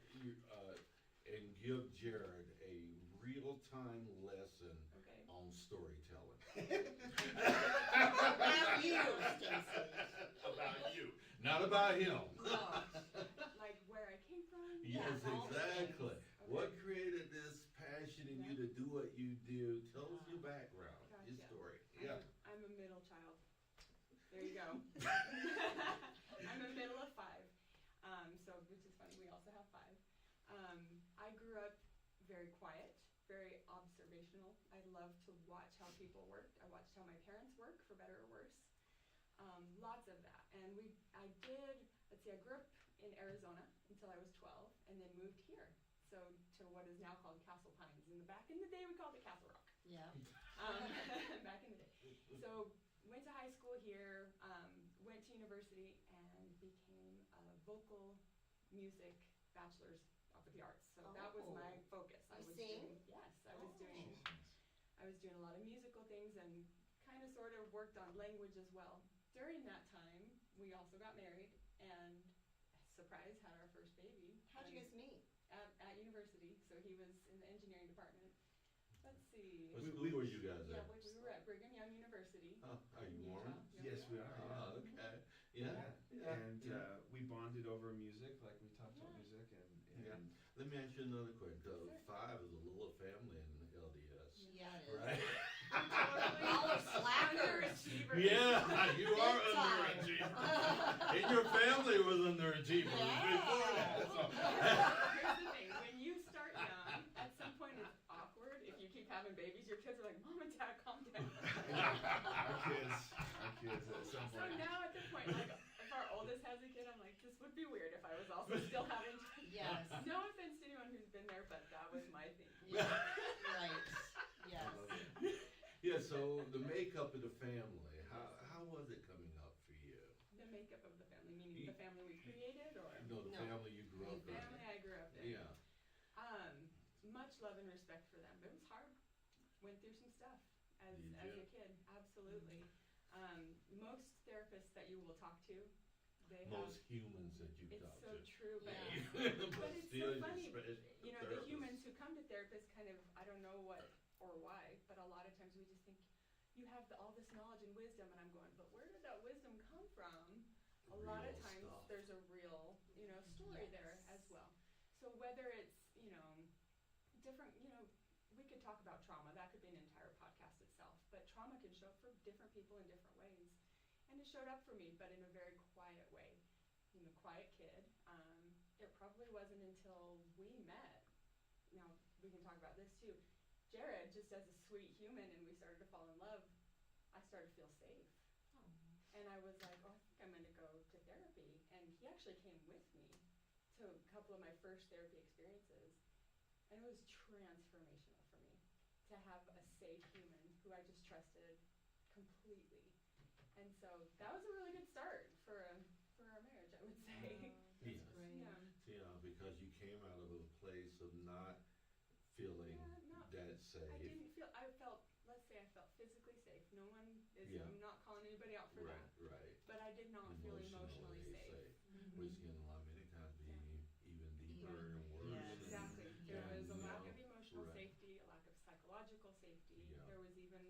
and give Jared a real-time lesson on storytelling. About you, Stacy. About you, not about him. No. Like where I came from? Yes, exactly. Okay. What created this passion in you to do what you do? Tell us your background, your Gotcha. story. I'm a middle child. There you go. I'm a middle of 5. So which is funny, we also have 5. I grew up very quiet, very observational. I love to watch how people worked. I watched how my parents work, for better or worse. Lots of that. And I grew up in Arizona until I was 12 and then moved here. So to what is now called Castle Pines. Back in the day we called it Castle Rock. Yeah. Back in the day. So went to high school here, went to university and became a vocal music bachelor's of the arts. So that was my focus. I was doing a lot of musical things and kind of sort of worked on language as well. During that time, we also got married and surprise had our first baby. How'd you guys meet? At university. So he was in the engineering department. Let's see. What school were you guys Yeah, at? we were at Brigham Young University. Oh, are you Mormon? Yes, we are. Oh, okay. Yeah. And we bonded over music, like we talked about music, and Let me ask you another question. 5 is a little family in LDS. Yeah, it is. Right? All of slackers. Yeah, you are underachievers. And your family was underachievers before that. So. Here's the thing, when you start young, at some point it's awkward if you keep having babies. Your kids are like, Mom and Dad, calm down. our kids at some So point. now at the point, like if our oldest has a kid, I'm like, this would be weird if I was also still having Yes. No offense to anyone who's been there, but that was my thinking. Yeah. Right. Yes. Yeah, so the makeup of the family, how was it coming up for you? The makeup of the family, meaning the family we created, or No, the family you grew up the in. family I grew up in. Yeah. Much love and respect for them. It was hard. Went through some stuff as a kid. Absolutely. Most therapists that you will talk to, they Most humans that you've it's talked so to. true, but, But but it's still, so funny. the The humans who come to therapists kind of, I don't know what or why, but a lot of times we just think, you have all this knowledge and wisdom, and I'm going, but where did that wisdom come from? A lot of Real times stuff. there's a real, story there as well. So whether it's, different, we could talk about trauma. That could be an entire podcast itself. But trauma can show up for different people in different ways. And it showed up for me, but in a very quiet way. I'm a quiet kid. It probably wasn't until we met. Now, we can talk about this too. Jared, just as a sweet human, and we started to fall in love, I started to feel safe. And I was like, oh, I think I'm going to go to therapy. And he actually came with me to a couple of my first therapy experiences. And it was transformational for me to have a safe human who I just trusted completely. And so that was a really good start for our marriage, I would say. Yes. Yeah. Yeah, because you came out of a place of not feeling that safe. I felt, let's say I felt physically safe. No one is, Yeah. I'm not calling anybody out for that. Right. But I did not feel emotionally safe. Which can allow many times be even deeper and worse. Yes. Exactly. There was a lack of emotional Right. safety, a lack of psychological safety. Yeah. There was even.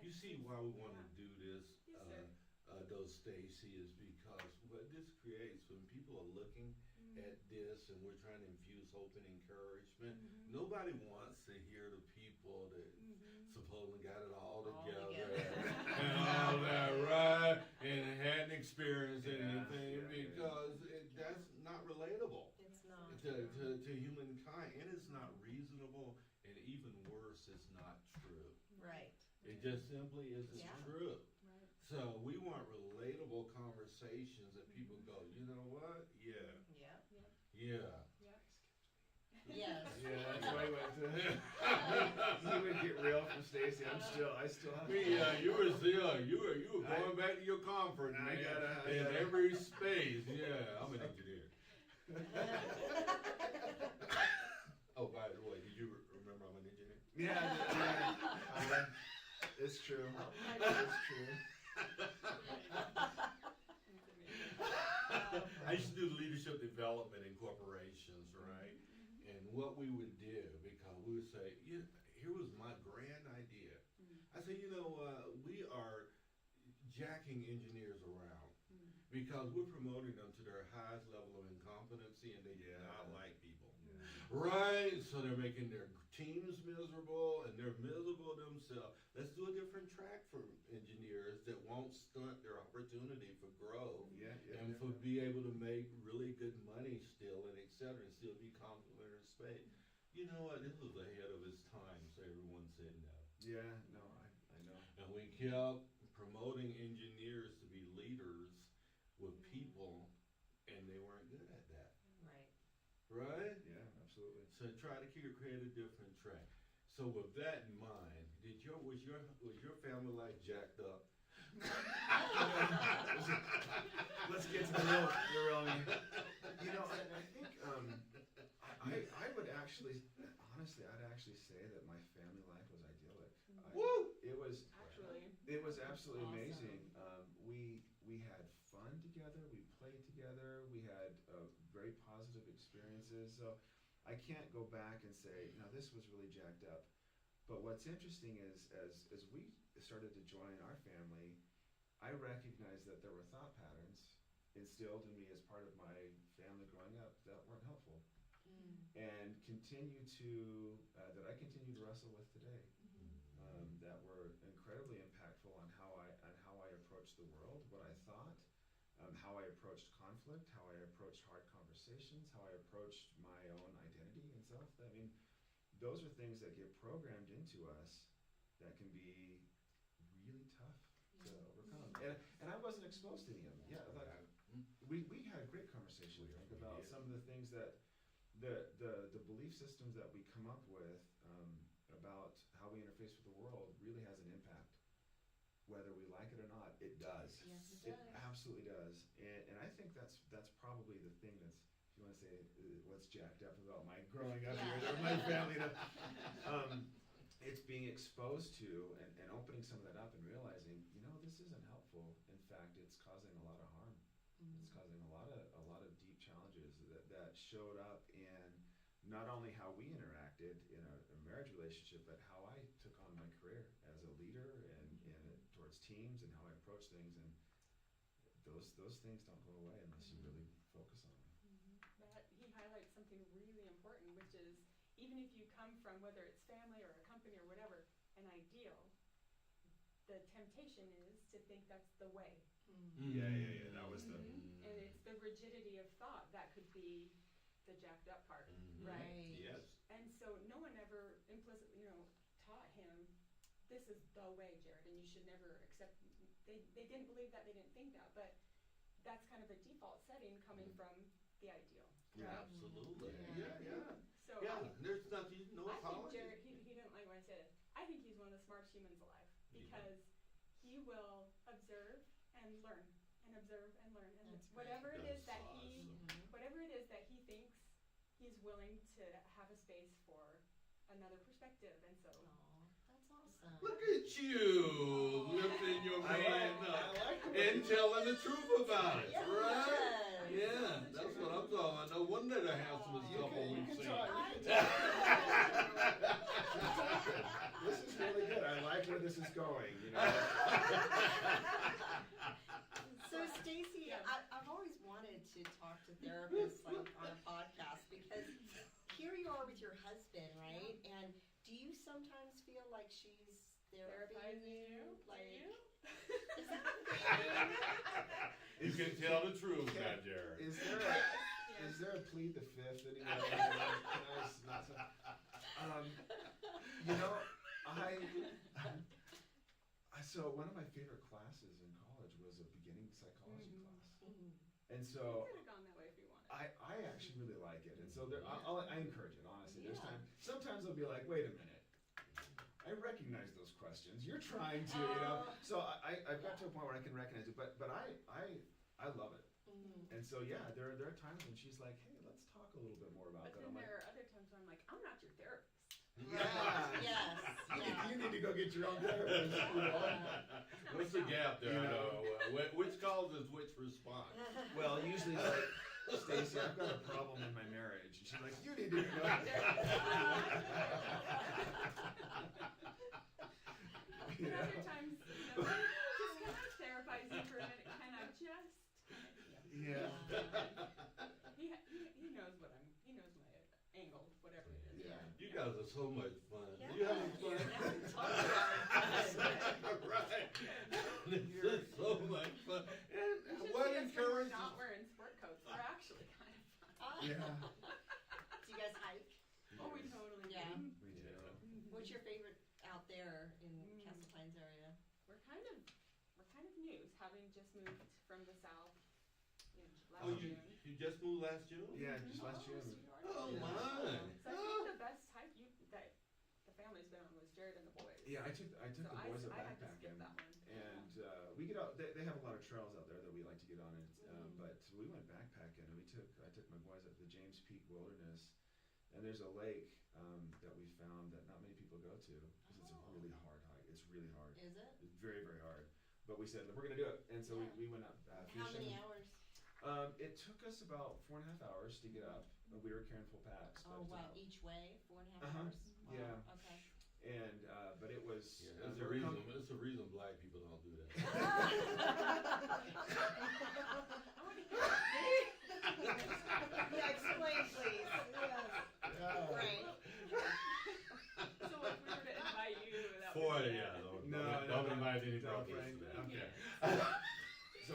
You see why we want to do this, Yes, sir. though, Stacy, is because what this creates when people are looking at this and we're trying to infuse hope and encouragement, nobody wants to hear the people that supposedly got it all together and all that, right? And hadn't experienced anything because that's not relatable It's not. to humankind, and it's not reasonable, and even worse, it's not true. Right. It just simply isn't Yeah. true. Right. So we want relatable conversations that people go, you know what? Yeah, Yeah. yeah. Yes. Yeah, that's why he went to. He would get real from Stacy. I still have. Yeah, you were going back to your comfort, I man. gotta- In every space. Yeah, I'm an engineer. Oh, by the way, did you remember I'm an engineer? Yeah, it's true. It's true. I used to do leadership development in corporations, right? And what we would do, because we would say, here was my grand idea. I said, we are jacking engineers around because we're promoting them to their highest level of incompetency, and they do not like people. Right? So they're making their teams miserable, and they're miserable themselves. Let's do a different track for engineers that won't stunt their opportunity for growth and for be able to make really good money still, and et cetera, and still be complimentary space. You know what? This was ahead of its time, so everyone said no. Yeah, no, I know. And we kept promoting engineers to be leaders with people, and they weren't good at that. Right. Right? Yeah, absolutely. So try to create a different track. So with that in mind, was your family life jacked up? Let's get to the real me. I think I would actually, honestly, I'd actually say that my family life was idyllic. Woo! It was absolutely Awesome. amazing. We had fun together. We played together. We had very positive experiences. So I can't go back and say, this was really jacked up. But what's interesting is, as we started to join our family, I recognized that there were thought patterns instilled in me as part of my family growing up that weren't helpful, and that I continue to wrestle with today. That were incredibly impactful on how I approached the world, what I thought, how I approached conflict, how I approached hard conversations, how I approached my own identity and self. I mean, those are things that get programmed into us that can be really tough to overcome. And I wasn't exposed to any of them. Yeah, we had a great conversation about some of the things that the belief systems that we come up with about how we interface with the world really has an impact. Whether we like it or not, it does. Yes, It absolutely does. And I think that's probably the thing that's, if you want to say what's jacked up about my growing up here or my family, it's being exposed to and opening some of that up and realizing, this isn't helpful. In fact, it's causing a lot of harm. It's causing a lot of deep challenges that showed up in not only how we interacted in a marriage relationship, but how I took on my career as a leader and towards teams and how I approach things. And those things don't go away unless you really focus on them. He highlights something really important, which is even if you come from, whether it's family or a company or whatever, an ideal, the temptation is to think that's the way. Yeah. That was the. And it's the rigidity of thought that could be the jacked up part, right? Yes. And so no one ever implicitly, taught him, this is the way, Jared, and you should never accept. They didn't believe that, they didn't think that, but that's kind of a default setting coming from the ideal. Yeah, absolutely. Yeah. Yeah. So Yeah, there's nothing. smartest humans alive, because he will observe and learn and observe and learn, and That's great. whatever it is That's that he awesome. whatever it is that he thinks, he's willing to have a space for another perspective. And so Aw, that's awesome. Look at you lifting your man up and telling the truth about it, right? Yes. Yeah, that's what I'm talking about. No wonder the handsomest couple we've seen. This is really good. I like where this is going. You know. So Stacy, I've always wanted to talk to therapists like on a podcast, because here you are with your husband, right? And do you sometimes feel like she's therapizing you? Like, is that a thing? You can tell the truth now, Jared. Is there a plead the fifth anywhere? You know, so one of my favorite classes in college was a beginning psychology class, and so you could have gone that way if you wanted. I actually really like it, and so I encourage it, honestly. There's sometimes I'll be like, wait a minute, I recognize those questions. You're trying to, you know. So I've got to a point where I can recognize it, but I love it. And so there are times when she's like, hey, let's talk a little bit more about But that. then I'm like, there are other times when I'm like, I'm not your therapist. Yes. you need to go get your own therapist. You know? What's the gap there? You know. Which causes which response? Well, usually it's like, Stacy, I've got a problem in my marriage. And she's like, you need to go. And other times, just can I therapize you for a minute? Can I just? Yeah. He knows he knows my angle, whatever it is. Yeah. You guys are so much fun. Yeah. You having fun? Right. This is so much fun. And You should what see us when we're encourages? not wearing sport coats. We're actually kind of fun. Yeah. Do you guys hike? Oh, we totally Yeah. do. We do. What's your favorite out there in Castle Pines area? We're kind of new, having just moved from the south in Oh, last you June. just moved last June? Yeah, just last June. So you Oh already- my! So I think the best hike that the family's been on was Jared and the boys. Yeah, I took So the boys up I had to backpacking, skip that one. and we get out. They have a lot of trails out there that we like to get on. But we went backpacking, and I took my boys up the James Peak Wilderness, and there's a lake that we found that not many people go to because it's a really hard hike. It's really hard. Is it? It's very, very hard. But we said we're gonna do it, and so we went up fishing. How many hours? It took us about 4.5 hours to get up. We were carrying full packs. Oh, but, wow, each way, 4.5 Uh-huh. hours? Wow. Yeah. Okay. And but it was. Yeah, it was that's the reason. It's the reason black people don't do that. Yeah, explain, please. Yeah. Frank. So if we were to invite you, that would 40, be yeah. bad. Don't invite any No, brothers Frank. to that. Okay. So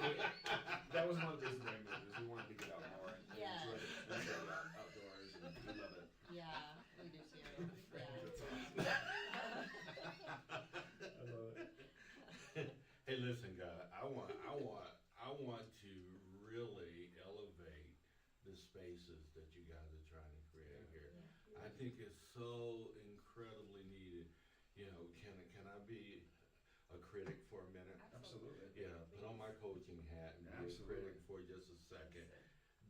that was one of the reasons we moved, is we wanted to get out more and Yeah. enjoy the outdoors, and we love it. Yeah, we do too. Yeah. That's awesome. I love it. Hey, listen, guys. I want to really elevate the spaces that you guys are trying to create here. I think it's so incredibly needed. You know, can I be a critic for a minute? Absolutely. Yeah, put on my coaching hat and be a Absolutely. critic for just a second.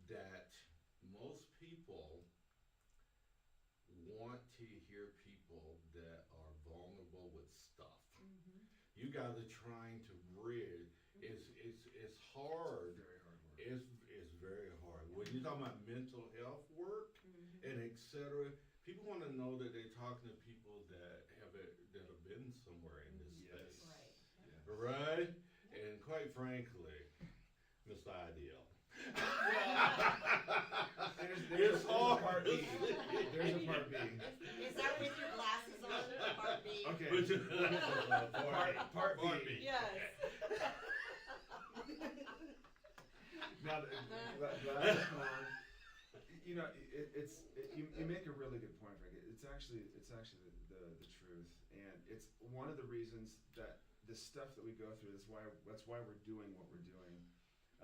That most people want to hear people that are vulnerable with stuff. You guys are trying to bridge. It's hard. Very hard work. It's very hard. When you're talking about mental health work and et cetera, people want to know that they're talking to people that have been somewhere in this space. Right. Right? And quite frankly, Mr. Ideal. There's It's a hard. part B. There's a part B. Is that with your glasses on, part B? Okay. Part Part B. B. Yes. Now, you know, you make a really good point, Frank. It's actually the truth, and it's one of the reasons that the stuff that we go through. That's why we're doing what we're doing.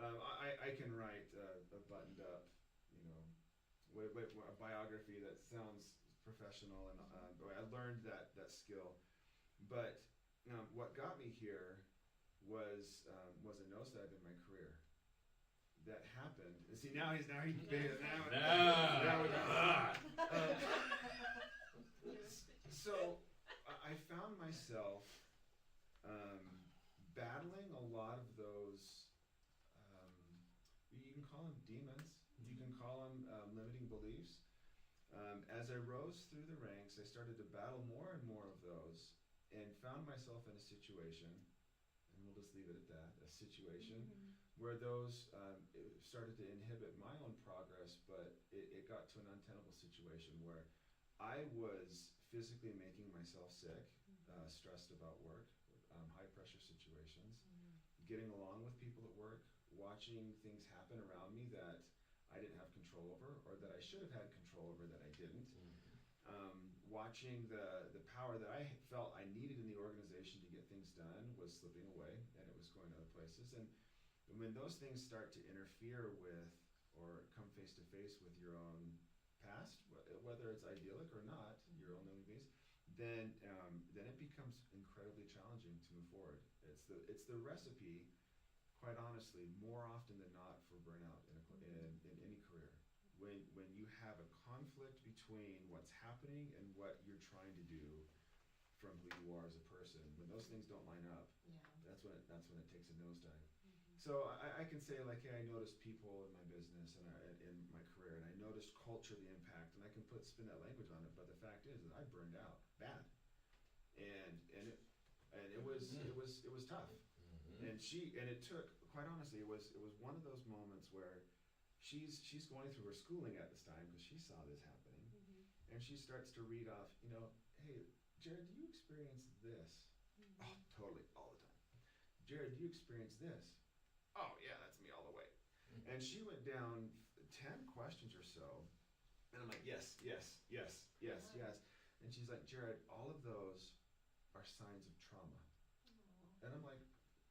I can write a buttoned up, you know, a biography that sounds professional, and I learned that skill. But what got me here was a nosedive in my career. That happened. And see, now he now we so I found myself battling a lot of those. You can call them demons. You can call them limiting beliefs. As I rose through the ranks, I started to battle more and more of those, and found myself in a situation, and we'll just leave it at that, a situation where those it started to inhibit my own progress, but it got to an untenable situation where I was physically making myself sick, stressed about work, high pressure situations, getting along with people at work, watching things happen around me that I didn't have control over, or that I should have had control over that I didn't. Watching the power that I felt I needed in the organization to get things done was slipping away, and it was going other places. And when those things start to interfere with or come face to face with your own past, whether it's idyllic or not, your own limiting beliefs, then it becomes incredibly challenging to move forward. It's the recipe, quite honestly, more often than not, for burnout in any career. When you have a conflict between what's happening and what you're trying to do from who you are as a person, when those things don't line up, that's when it takes a nosedive. So I can say, like, hey, I noticed people in my business and in my career, and I noticed culture, the impact, and I can spin that language on it. But the fact is that I burned out bad, and it was tough. And it took, quite honestly, it was one of those moments where she's going through her schooling at this time, because she saw this happening, and she starts to read off, hey, Jared, do you experience this? Oh, totally, all the time. Jared, do you experience this? Oh yeah, that's me all the way. And she went down 10 questions or so, and I'm like, yes. And she's like, Jared, all of those are signs of trauma. And I'm like,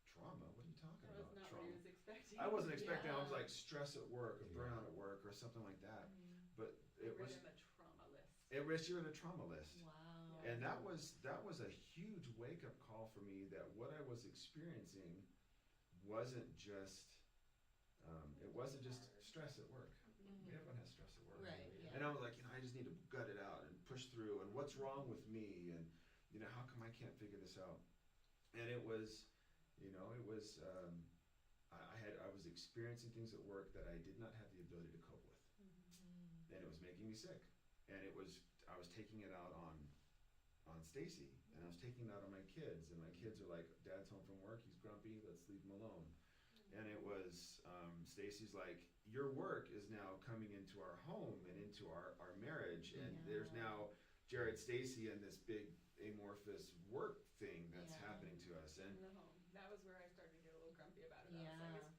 trauma? What are you talking about? That was not trauma. what he was expecting. I wasn't expecting. I was like stress at work, or burnout at work, or something like that. But it was. Him a trauma list. You're in a trauma list. Wow. And that was a huge wake up call for me, that what I was experiencing wasn't just stress at work. Everyone has stress at work. Right. Yeah. And I was like, I just need to gut it out and push through. And what's wrong with me? And how come I can't figure this out? And it was, I was experiencing things at work that I did not have the ability to cope with, and it was making me sick. And I was taking it out on Stacy, and I was taking it out on my kids. And my kids are like, Dad's home from work, he's grumpy, let's leave him alone. And it was Stacy's like, your work is now coming into our home and into our marriage, and there's now Jared Stacy and this big amorphous work thing that's happening to us. And in the home. That was where I started to get a little grumpy about it. I was like,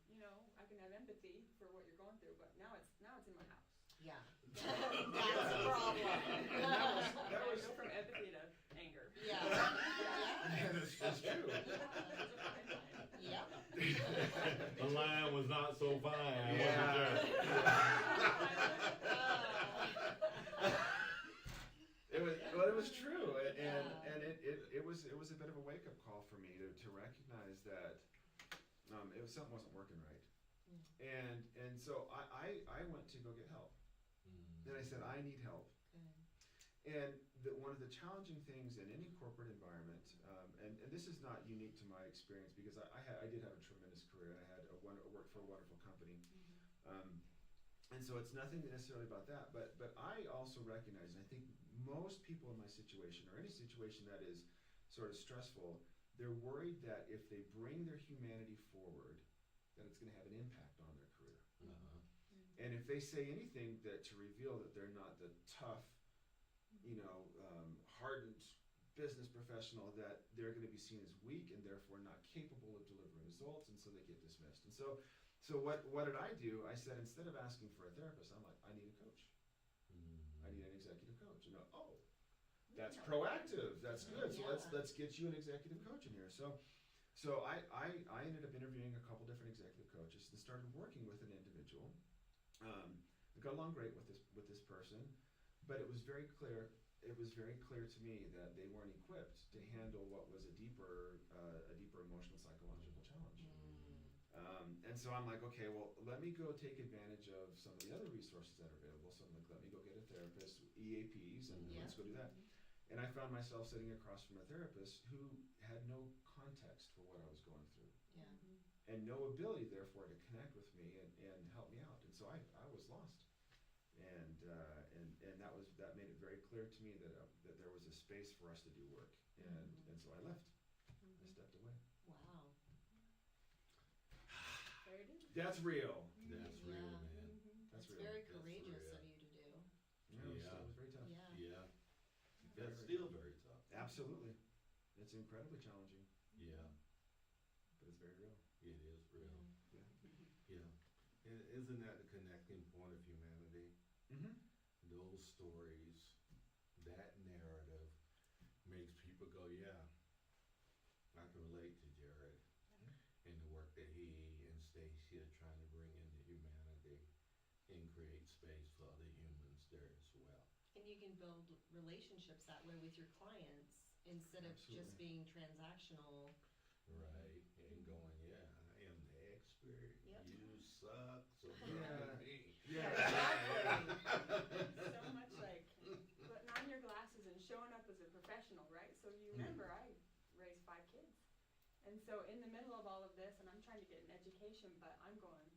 I can have empathy for what you're going through, but now it's in my house. Yeah. That's a problem. that was Go from empathy to anger. Yeah. That's true. Yeah. The line was not so fine. Yeah. It was true, and it was a bit of a wake up call for me to recognize that something wasn't working right, and so I went to go get help. Then I said, I need help. And one of the challenging things in any corporate environment, and this is not unique to my experience, because I did have a tremendous career. I worked for a wonderful company. And so it's nothing necessarily about that, but I also recognize, and I think most people in my situation, or any situation that is sort of stressful, they're worried that if they bring their humanity forward, that it's going to have an impact on their career. And if they say anything to reveal that they're not the tough, hardened business professional, that they're going to be seen as weak and therefore not capable of delivering results, and so they get dismissed. And so what did I do? I said, instead of asking for a therapist, I'm like, I need a coach. I need an executive coach. And that's proactive. That's good. So let's get you an executive coach in here. So I ended up interviewing a couple different executive coaches and started working with an individual. I got along great with this person, but it was very clear it was very clear to me that they weren't equipped to handle what was a deeper emotional psychological challenge. And so I'm like, okay, well, let me go take advantage of some of the other resources that are available. So I'm like, let me go get a therapist, EAPs, and let's go do that. And I found myself sitting across from a therapist who had no context for what I was going through. And no ability, therefore, to connect with me and help me out. And so I was lost. And that made it very clear to me that there was a space for us to do work. And so I left. I stepped away. Wow. There it is. That's real. That's real, man. That's It's real. very That's courageous real. of you to do. It was very tough. Yeah. Yeah. That's still very tough. Absolutely. It's incredibly challenging, Yeah, but it's very real. it is real. Yeah. Yeah. And isn't that the connecting point of humanity? Mm-hmm. Those stories, that narrative makes people go, yeah, I can relate to Jared and the work that he and Stacy are trying to bring into humanity and create space for other humans there as well. And you can build relationships that way with your clients instead of just Absolutely. being transactional. Right, and going, yeah, I am the expert, Yep. you suck, so Yeah. come to me. Yeah. So much like putting on your glasses and showing up as a professional, right? So you remember I raised 5 kids. And so in the middle of all of this, and I'm trying to get an education, but I'm going,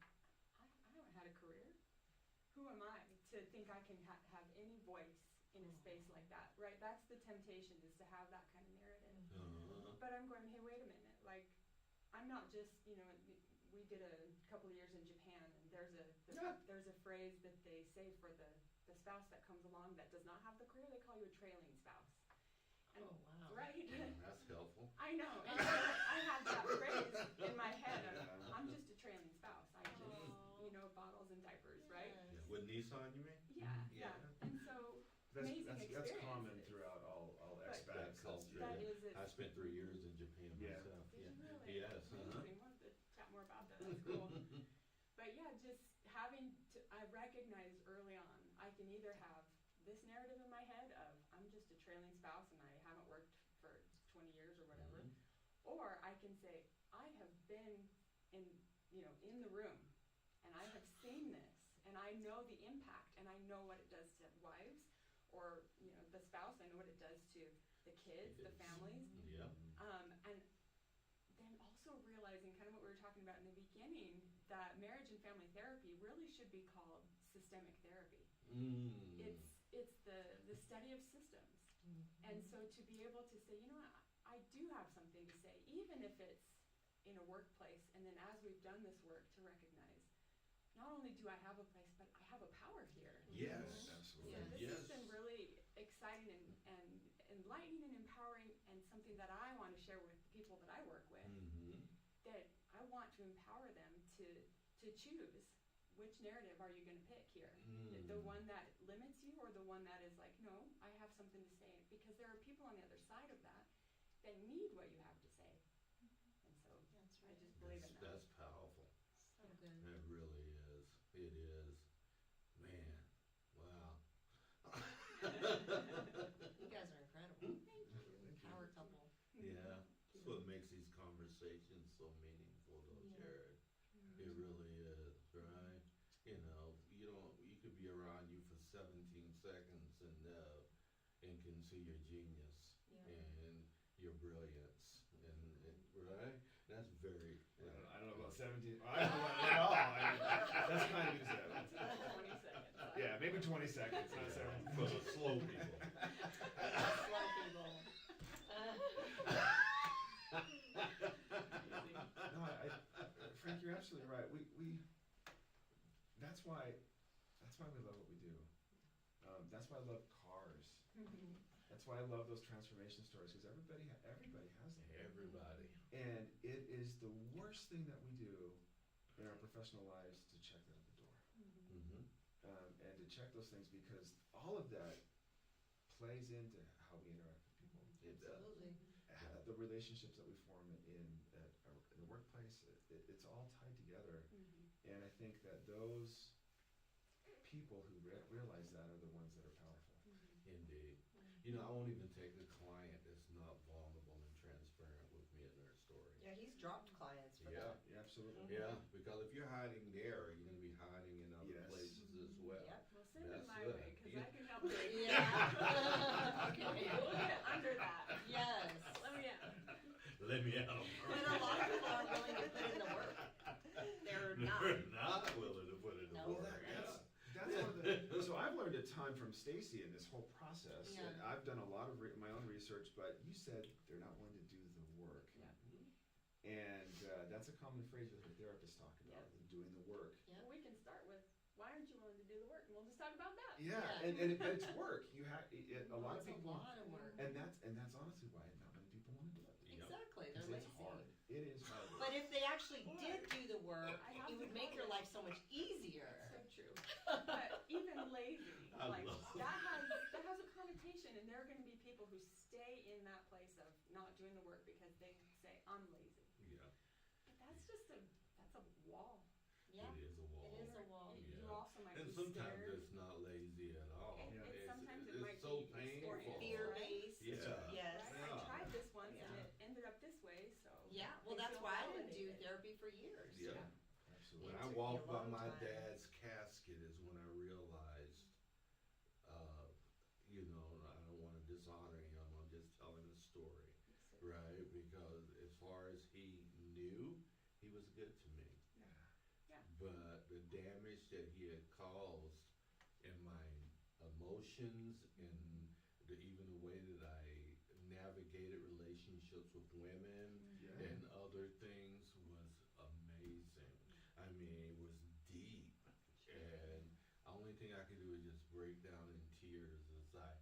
I haven't had a career. Who am I to think I can have any voice in a space like that, right? That's the temptation, is to have that kind of narrative. But I'm going, hey, wait a minute, like, I'm not just, we did a couple of years in Japan, and there's a phrase that they say for the spouse that comes along that does not have the career, they call you a trailing spouse. And, Oh, wow. Right? That's helpful. I know, and so I had that phrase in my head of, I'm just a trailing spouse, I just, bottles and diapers, right? Yeah, with Nissan, you mean? Yeah. And so, amazing That's common experiences. throughout all But expats. That culture. That is it. I spent 3 years in Japan Yeah. myself. Did Yeah. you really? Yes. Amazing. Wanted to chat more about that. That's cool. But yeah, just having to, I recognized early on, I can either have this narrative in my head of, I'm just a trailing spouse and I haven't worked for 20 years or whatever, or I can say, I have been in the room, and I have seen this, and I know the impact, and I know what it does to wives, or the spouse. I know what it does to the kids, the families. Yeah. And then also realizing kind of what we were talking about in the beginning, that marriage and family therapy really should be called systemic therapy. It's the study of systems. And so to be able to say, I do have something to say, even if it's in a workplace, and then as we've done this work, to recognize, not only do I have a place, but I have a power here. Yes. Absolutely. So this Yes. has been really exciting and enlightening and empowering, and something that I want to share with the people that I work with, that I want to empower them to choose which narrative are you going to pick here. The one that limits you, or the one that is like, no, I have something to say, because there are people on the other side of that that need what you have to say. And so That's I right. just believe in that. That's powerful. So good. It really is. It is. Man, wow. You guys are incredible. Power couple. Yeah. That's what makes these conversations so meaningful, though, Yeah. Jared. It really is, right? You could be around you for 17 seconds and can see your genius and your brilliance, right? That's very. I don't know about 17. I don't know about it at all. That's kind of exaggerated. 20 seconds. Yeah, maybe 20 seconds, not 17. For the slow people. Slow people. No, Frank, you're absolutely right. That's why we love what we do. That's why I love cars. That's why I love those transformation stories, because everybody has them. Everybody. And it is the worst thing that we do in our professional lives to check that at the door. And to check those things, because all of that plays into how we interact with people. It does. Absolutely. The relationships that we form in the workplace, it's all tied together. And I think that those people who realize that are the ones that are powerful. Indeed. You know, I won't even take a client that's not vulnerable and transparent with me in their story. Yeah, he's dropped clients for Yeah. that. Yeah, absolutely. Yeah, because if you're hiding there, you're gonna be hiding in other Yes. places as well. Yep. Well, send it That's my it. way, because Yeah. I can help you. Yeah. We'll get under that. Yes. Let me in. Let me out. But a lot of people aren't willing to put in the work. They're not. They're not willing to put in the No. work. That's one of the, so I've learned a ton from Stacy in this whole process. Yeah. And I've done a lot of my own research, but you said they're not willing to do the work. Yeah. And that's a common phrase that her therapists talk about, doing the work. Yeah. Well, we can start with, why aren't you willing to do the work? And we'll just talk about that. Yeah, Yeah. but it's work. You have a lot of It's people, a lot of work. and that's honestly why not many people want to do it. Exactly. They're Because lazy. it's hard. It is hard. But if they actually did do the work, I have it would to make your life so much easier. So true. But even lazy, I like love that has a connotation, and there are going to be people who stay in that place of not doing the work because they say I'm lazy. Yeah, But that's just that's a wall. Yeah. it is a wall. It is a wall. You Yeah. also might And be sometimes scared. it's not lazy at all. And Yeah. sometimes it it's might so be painful. experience, Fear-based. Yeah. Yes. Right? Yeah. I tried this once Yeah. and it ended up this way, so Yeah. Well, they that's feel why I didn't do validated. therapy for years. Yeah. Absolutely. When It I took me a walked by long my time. dad's casket is when I realized, you know, I don't want to dishonor him. I'm just telling a story, right? Because as far as he knew, he was good to me. Yeah. But the damage that he had caused in my emotions and even the way that I navigated relationships with women Yeah. and other things was amazing. I mean, it was deep. And the only thing I could do is just break down in tears as I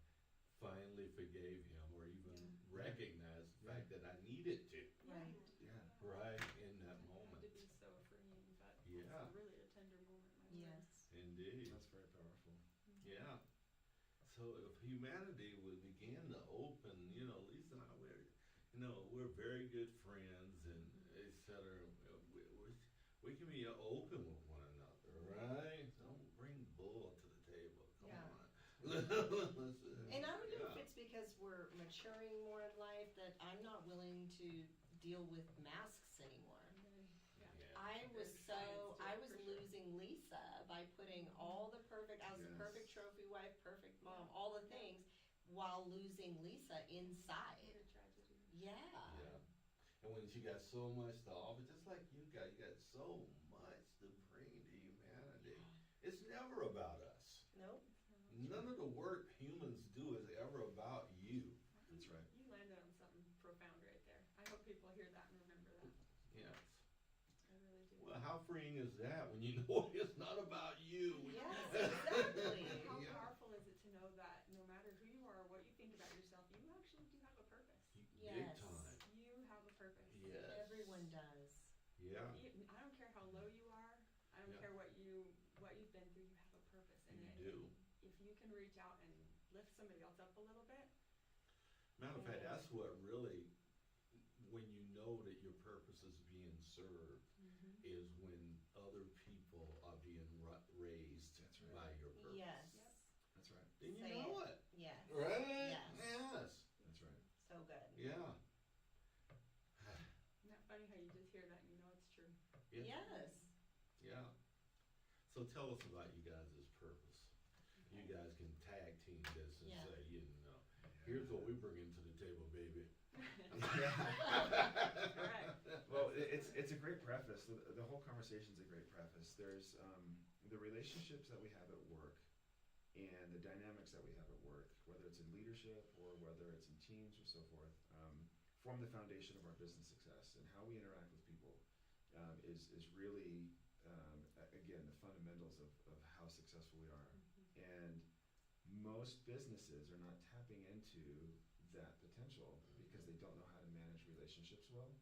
finally forgave him or even recognized the fact that I needed to, Right. Yeah. right, in that It moment. had to be so freeing, but Yeah. it's really a tender moment. My Yes. Indeed. That's very powerful. Yeah. So if humanity would begin to open, you know, Lisa and I, we're very good friends and et cetera. We can be open with one another, right? Don't bring bull to the table. Come Yeah. on. And I don't know if Yeah. it's because we're maturing more in life that I'm not willing to deal with masks anymore. Yeah. Yeah. I was losing Lisa by putting all the perfect, I was the Yes. perfect trophy wife, perfect mom, all the things, while losing Lisa inside. What a tragedy. Yeah. Yeah. And when she got so much to offer, just like you got so much to bring to humanity. It's never about us. Nope. None of the work humans do is ever about you. That's right. You landed on something profound right there. I hope people hear that and remember that. Yes. I really do. Well, how freeing is that when you know it's not about you? Yes, exactly. How Yeah. powerful is it to know that no matter who you are or what you think about yourself, you actually do have a purpose. Big Yes. time. You have a purpose. Yes. Everyone does. Yeah. I don't care how low you are. I don't Yeah. care what you've been through. You have a purpose, and You it- do. if you can reach out and lift somebody else up a little bit. Matter of fact, that's what really, when you know that your purpose is being served, is when other people are being raised That's right. by your purpose. Yes. Yep. That's right. Then you Say know it. Yes. Right? Yes. Yes. That's right. So good. Yeah. Isn't that funny how you just hear that and you know it's true? Yes. Yeah. So tell us about you guys' purpose. You guys can tag team this and Yeah. say, you know, here's what we bring into the table, baby. Well, it's a great preface. The whole conversation's a great preface. There's the relationships that we have at work and the dynamics that we have at work, whether it's in leadership or whether it's in teams or so forth, form the foundation of our business success. And how we interact with people is really, again, the fundamentals of how successful we are. And most businesses are not tapping into that potential because they don't know how to manage relationships well,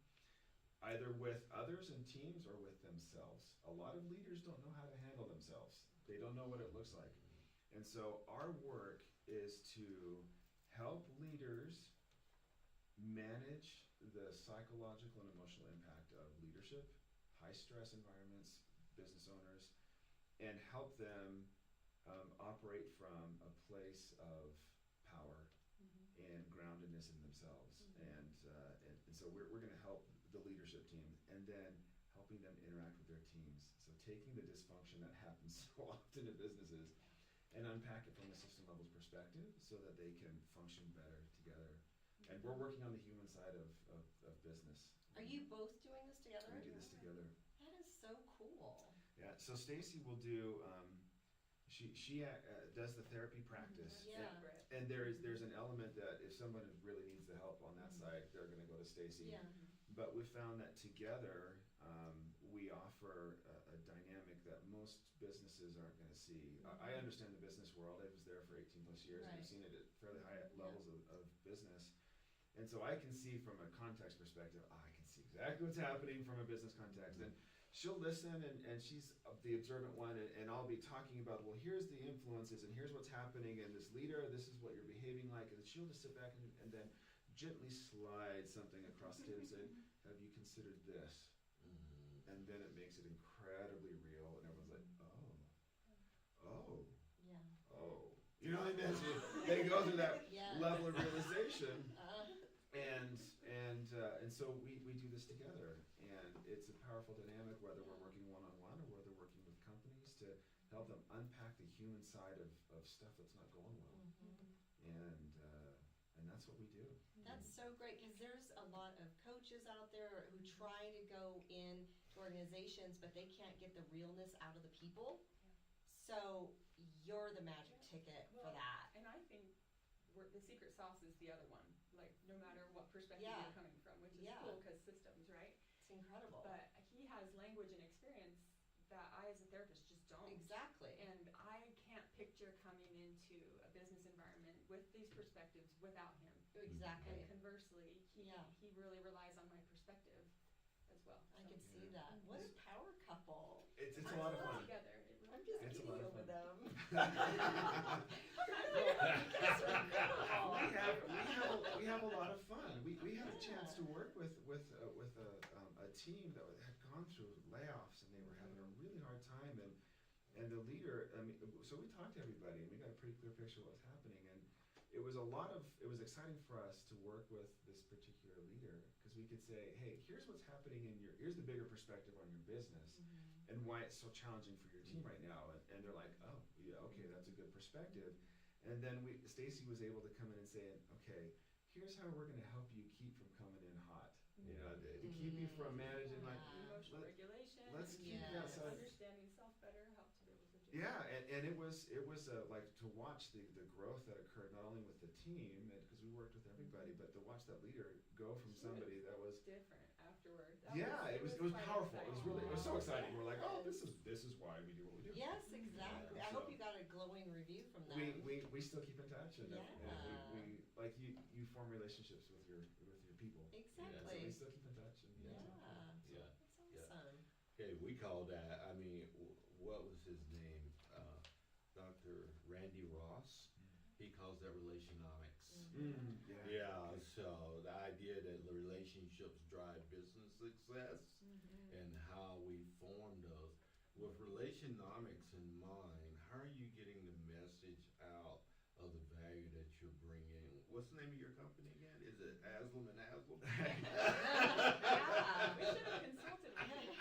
either with others and teams or with themselves. A lot of leaders don't know how to handle themselves. They don't know what it looks like. And so our work is to help leaders manage the psychological and emotional impact of leadership, high stress environments, business owners, and help them operate from a place of power and groundedness in themselves. And so we're going to help the leadership team, and then helping them interact with their teams. So taking the dysfunction that happens so often in businesses and unpack it from a system level perspective so that they can function better together. And we're working on the human side of business. Are you both doing this together? We do this together. That is so cool. Yeah, so Stacy will do, she does the therapy practice. Yeah. And there's an element that if someone really needs the help on that side, they're gonna go to Stacy. Yeah. But we found that together, we offer a dynamic that most businesses aren't gonna see. I understand the business world, I was there for 18 plus years, and I've Right. seen it at fairly high levels of business. And so I can see from a context perspective, I can see exactly what's happening from a business context. And she'll listen, and she's the observant one, and I'll be talking about, well, here's the influences, and here's what's happening, and this leader, this is what you're behaving like, and she'll just sit back and then gently slide something across to and say, have you considered this? And then it makes it incredibly real, and everyone's like, oh, Yeah. you know, and as they go through that Yeah. level of realization. And so we do this together, and it's a powerful dynamic, whether we're working one-on-one or whether we're working with companies to help them unpack the human side of stuff that's not going well. And that's what we do. That's so great, because there's a lot of coaches out there who try to go in to organizations, but they can't get the realness out of the people. So you're the magic ticket for that. And I think the secret sauce is the other one, like no matter what perspective Yeah. you're coming from, which is Yeah. cool because systems, right? It's incredible. But he has language and experience that I as a therapist just don't. Exactly. And I can't picture coming into a business environment with these perspectives without him. Exactly. And conversely, he really relies on my perspective as well. I So could see that. What a power couple. It's a lot of fun. together. It really I'm just It's a giddy lot of over fun. them. We have a lot of fun. We had a chance to work with a team that had gone through layoffs, and they were having a really hard time. And the leader, so we talked to everybody, and we got a pretty clear picture of what was happening. And it was exciting for us to work with this particular leader, because we could say, hey, here's what's happening here's the bigger perspective on your business and why it's so challenging for your team right now. And they're like, oh, yeah, okay, that's a good perspective. And then Stacy was able to come in and say, okay, here's how we're going to help you keep from coming in hot. You know, to keep you from managing like emotional regulation. let's keep Yes. you outside. Understanding self better helps to be able to do Yeah, that. and it was like to watch the growth that occurred not only with the team, because we worked with everybody, but to watch that leader go from somebody that was different afterward. it was quite powerful. exciting. It was so exciting. We're like, oh, this is why we do what we do. Yes, exactly. I So- hope you got a glowing review from them. We still keep in touch, and we like you form relationships with your people. Exactly. So we still keep in touch. And Yeah. Yeah. That's awesome. Okay, we call that, what was his name? Dr. Randy Ross. He calls that relationomics. Yeah, so the idea that the relationships drive business success and how we form those. With relationomics in mind, how are you getting the message out of the value that you're bringing? What's the name of your company again? Is it Haslam and Haslam? Yeah, we should have consulted with you.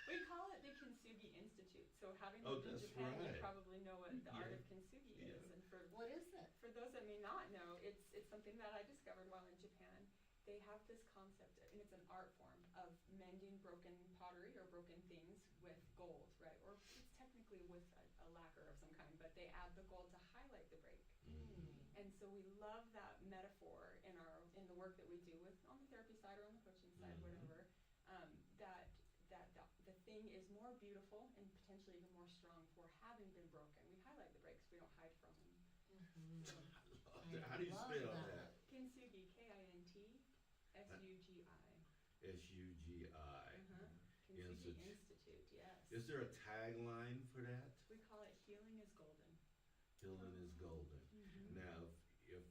We call it the Kintsugi Institute. So having lived in that's Japan, right. you probably know what the art Yeah. of Kintsugi Yeah. is. And What is it? for those that may not know, it's something that I discovered while in Japan. They have this concept, and it's an art form of mending broken pottery or broken things with gold, right? Or it's technically with a lacquer of some kind, but they add the gold to highlight the break. And so we love that metaphor in the work that we do on the therapy side or on the coaching side, whatever. That the thing is more beautiful and potentially even more strong for having been broken. We highlight the breaks, we don't hide from them. How do you love spell that. that? Kintsugi, Kintsugi. SUGI. Kintsugi Institute, yes. Is there a tagline for that? We call it healing is golden. Healing is golden. Now, if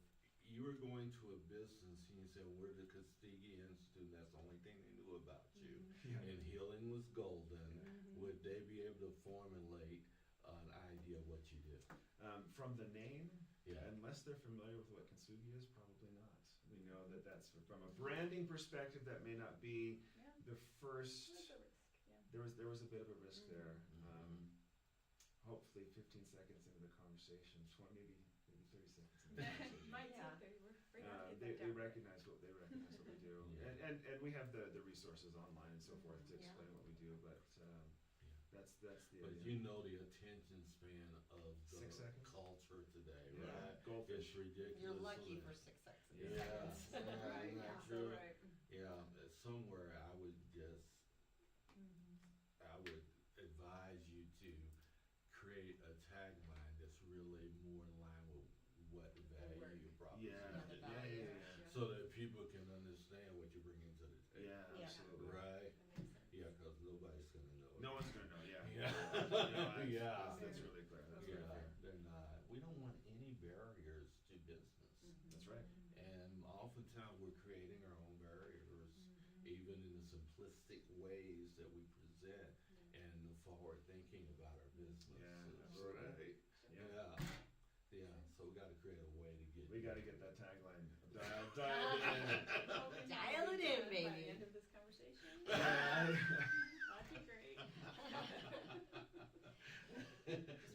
you were going to a business and you said, we're the Kintsugi Institute, and that's the only thing they knew about you, and healing was golden, would they be able to formulate an idea of what you do? From the name, Yeah. Unless they're familiar with what kintsugi is, probably not. We know that that's from a branding perspective, that may not be the first. There's a risk, yeah. There was a bit of a risk there. Hopefully 15 seconds into the conversation, maybe 30 seconds into the conversation. Might Yeah. take 30. We're afraid to get They that down. recognize what we do, Yeah. and we have the resources online and so forth to Yeah. explain what we do. But that's the But idea. you know the attention span of the 6 seconds? culture today, Yeah. right? Goldfish. It's ridiculous. You're lucky isn't for it? 6 seconds. Yeah, Right, yeah, yeah. true. So right. Yeah, somewhere I would advise you to create a tagline that's really more in line with what value you proposition Yeah, is, yeah. so that people can understand what you're bringing to the table. Yeah, Yeah. absolutely. Right? That makes sense. Yeah, because nobody's gonna know it. No one's gonna know. Yeah. Yeah. Yeah. That's really clear. That's really Yeah, clear. they're not. We don't want any barriers to business. That's right. And oftentimes we're creating our own barriers, even in the simplistic ways that we present and the forward thinking about our business. Yeah, absolutely. Right? Yeah. So we gotta create a way to get. We got to get that tagline dialed in. Dial it in, By baby. the end of this conversation. That'd be great.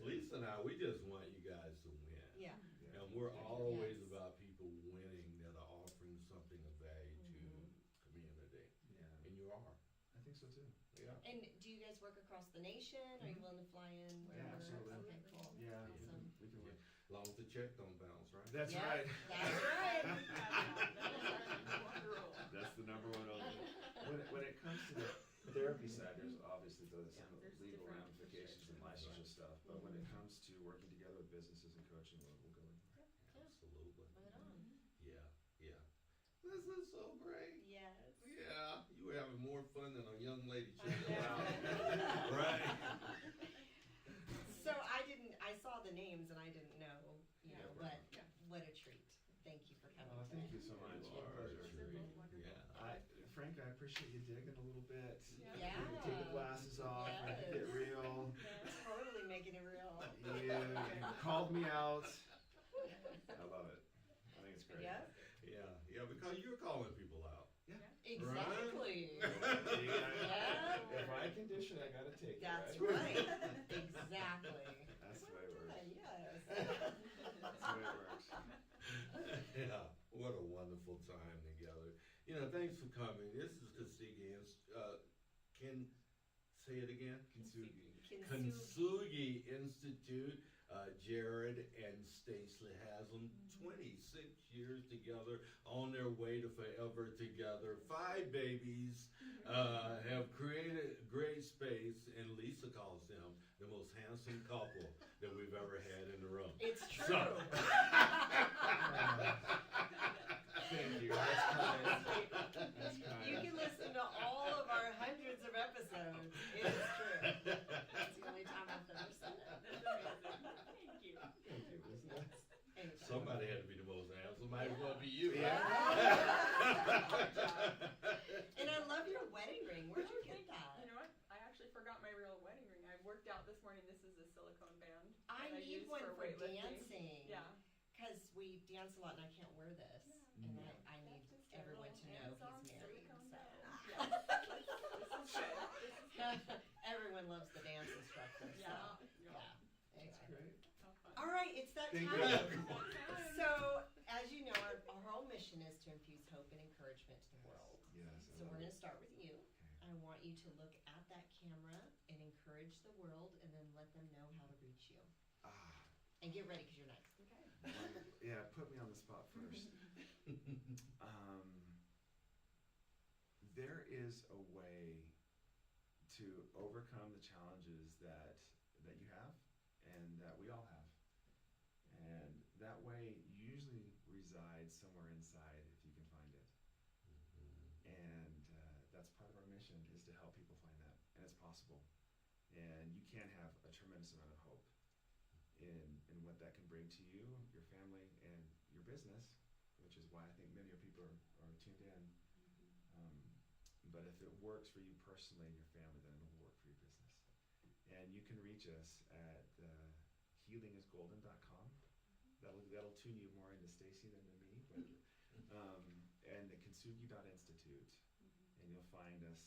Lisa and I, we just want you guys to win. Yeah. And we're always Yes. about people winning that are offering something of value to community. Yeah, And you are. I think so too. Yeah. And do you guys work across the nation? Are you willing to fly in wherever? absolutely. Okay, cool. Yeah, Awesome. we can win. As long as the check don't bounce, right? That's Yep, right. That's right. That's the number one only. When it comes to the therapy side, there's obviously some there's legal different ramifications and licensure stuff. But when it comes to working together with businesses and coaching, we'll go anywhere. Absolutely. Right on. Yeah. This is so great. Yes. Yeah. You were having more fun than a young lady should I have. Right. So I saw the names and I didn't know, but what a treat. Thank you for coming. Oh, thank you so much. You are Pleasure. a treat. Wonderful. Yeah. Frank, I appreciate you digging a little bit. Yeah. Take the glasses off, Yes. get real. Totally making it real. You called me out. I love it. I think it's great. Yeah. Because you're calling people out. Exactly. Yeah. If I condition, I gotta take That's it. right. Exactly. That's the way it works. Yes. That's the way it works. Yeah, what a wonderful time together. Thanks for coming. This is Kintsugi. Say it again. Kintsugi. Kintsugi Institute. Jared and Stacey Haslam, 26 years together, on their way to forever together. 5 babies, have created a great space, and Lisa calls them the most handsome couple that we've ever had in the room. It's true. So- Thank you. That's kind. That's kind. You can listen to all of our hundreds of episodes. It is true. That's the only time I've ever said it. Thank you. Thank you. Isn't that? Anytime. Somebody had to be the most handsome. Might as well be you. And I love your wedding ring. Where'd you get that? You know what? I actually forgot my real wedding ring. I worked out this morning. This is a silicone band. I that need use one for weightlifting. dancing. Yeah. Because we dance a lot and I can't wear this. And I need Just a everyone little to know hands-on he's married. silicone So. band. This is good. Everyone loves the dance instructor. So. Yeah. Anyway. Great. How fun. All right, it's that Thank time. you. So, as you know, our whole mission is to infuse hope and encouragement to the world. Yes. So we're going to start with you. I want you to look at that camera and encourage the world and then let them know how to reach you. And get ready because you're next. Okay. Yeah, put me on the spot first. There is a way to overcome the challenges that you have and that we all have. And that way usually resides somewhere inside if you can find it. And that's part of our mission, is to help people find that. And it's possible. And you can have a tremendous amount of hope in what that can bring to you, your family, and your business, which is why I think many of people are tuned in. But if it works for you personally and your family, then it'll work for your business. And you can reach us at healingisgolden.com, that'll tune you more into Stacy than to me, but and the Kintsugi.institute, and you'll find us.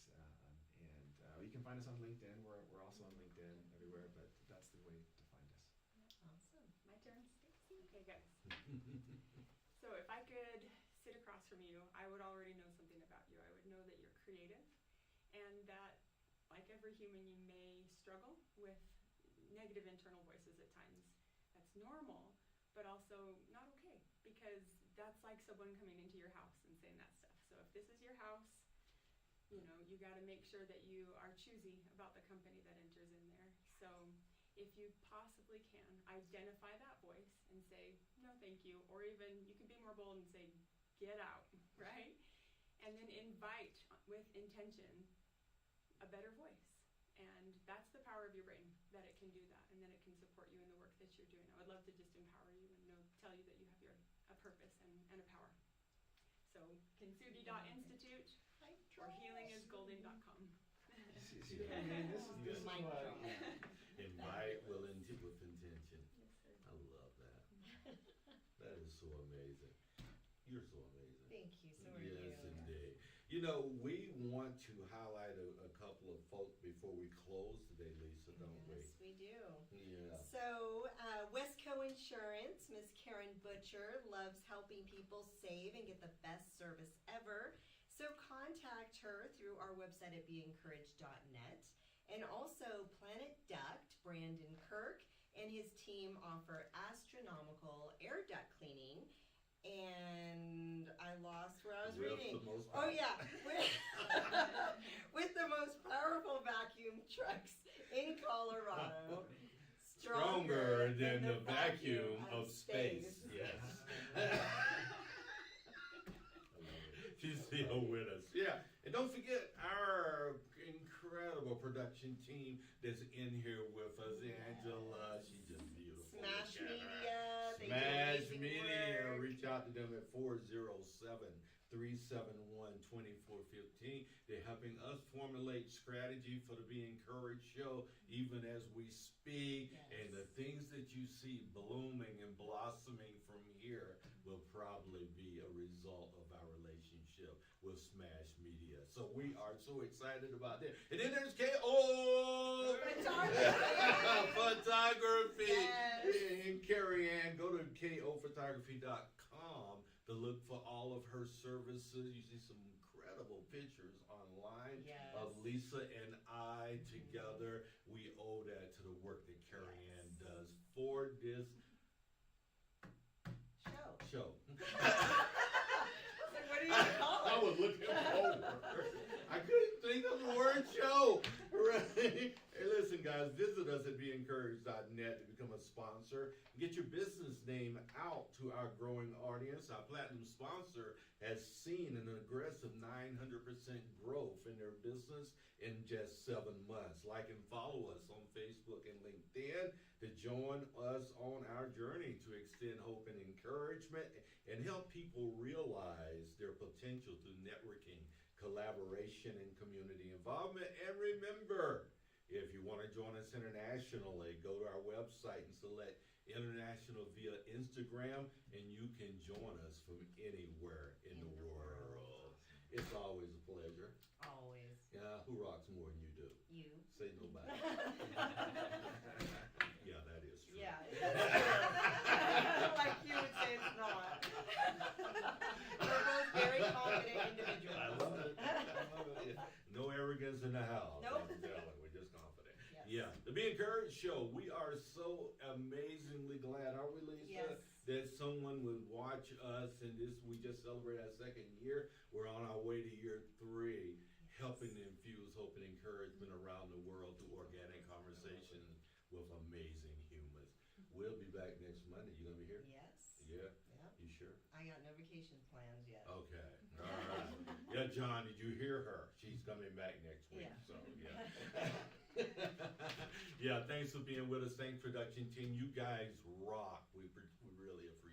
And you can find us on LinkedIn. We're also on LinkedIn everywhere, but that's the way to find us. Awesome. My turn, Stacy. Okay, guys. So if I could sit across from you, I would already know something about you. I would know that you're creative, and that, like every human, you may struggle with negative internal voices at times. That's normal, but also not okay, because that's like someone coming into your house and saying that stuff. So if this is your house, you know, you got to make sure that you are choosy about the company that enters in there. So if you possibly can, identify that voice and say, no, thank you. Or even you can be more bold and say, get out, right? And then invite with intention a better voice. And that's the power of your brain, that it can do that, and that it can support you in the work that you're doing. I would love to just empower you and tell you that you have a purpose and a power. So Kintsugi.institute or healingisgolden.com. Man, this is Mic what, drop. Invite with intention. I love that. That is so amazing. You're so amazing. Thank you. So are you. Yes, indeed. You know, we want to highlight a couple of folks before we close today, Lisa, don't we? Yes, we do. Yeah. So, Westco Insurance, Miss Karen Butcher, loves helping people save and get the best service ever. So contact her through our website at beencouraged.net. And also Planet Duct, Brandon Kirk and his team offer astronomical air duct cleaning. And I lost where I was reading. Oh yeah, with the most powerful vacuum trucks in Colorado. Stronger than the vacuum of space. Yes. She's still with us. Yeah. And don't forget our incredible production team that's in here with us. Angela, she's just beautiful. Smash Media. They do Smash amazing Media. work. Reach out to them at 407-371-2415. They're helping us formulate strategy for the Be Encouraged show, even as we speak. Yes. And the things that you see blooming and blossoming from here will probably be a result of our relationship with Smash Media. So we are so excited about that. And then there's KO Photography. Yes. And Carrie Ann, go to kophotography.com to look for all of her services. You see some incredible pictures online of Lisa and I together. We owe that to the work that Carrie Ann does for this show. What do you call it? I was looking forward. I couldn't think of the word show. Right? Hey, listen, guys, visit us at beencouraged.net to become a sponsor. Get your business name out to our growing audience. Our platinum sponsor has seen an aggressive 900% growth in their business in just 7 months. Like and follow us on Facebook and LinkedIn to join us on our journey to extend hope and encouragement and help people realize their potential through networking, collaboration, and community involvement. And remember, if you want to join us internationally, go to our website and select International via Instagram, and you can join us from anywhere in the world. It's always a pleasure. Always. Yeah, who rocks more than you do? You. Say nobody. Yeah, that is true. Yeah, that's true. Like you would say it's not. We're both very confident individuals. I love it. No arrogance in the house. Nope. I'm telling you, we're just confident. Yes. Yeah, the Be Encouraged show. We are so amazingly glad, aren't we, Lisa? Yes. That someone would watch us, and we just celebrated our second year. We're on our way to year 3, helping to infuse hope and encouragement around the world through organic conversations with amazing humans. We'll be back next Monday. You gonna be here? Yes. Yeah. Yep. You sure? I got no vacation plans yet. Okay. All right. Yeah, John, did you hear her? She's coming back next week. Yeah. So yeah. Yeah, thanks for being with us. Thanks, production team. You guys rock. We really appreciate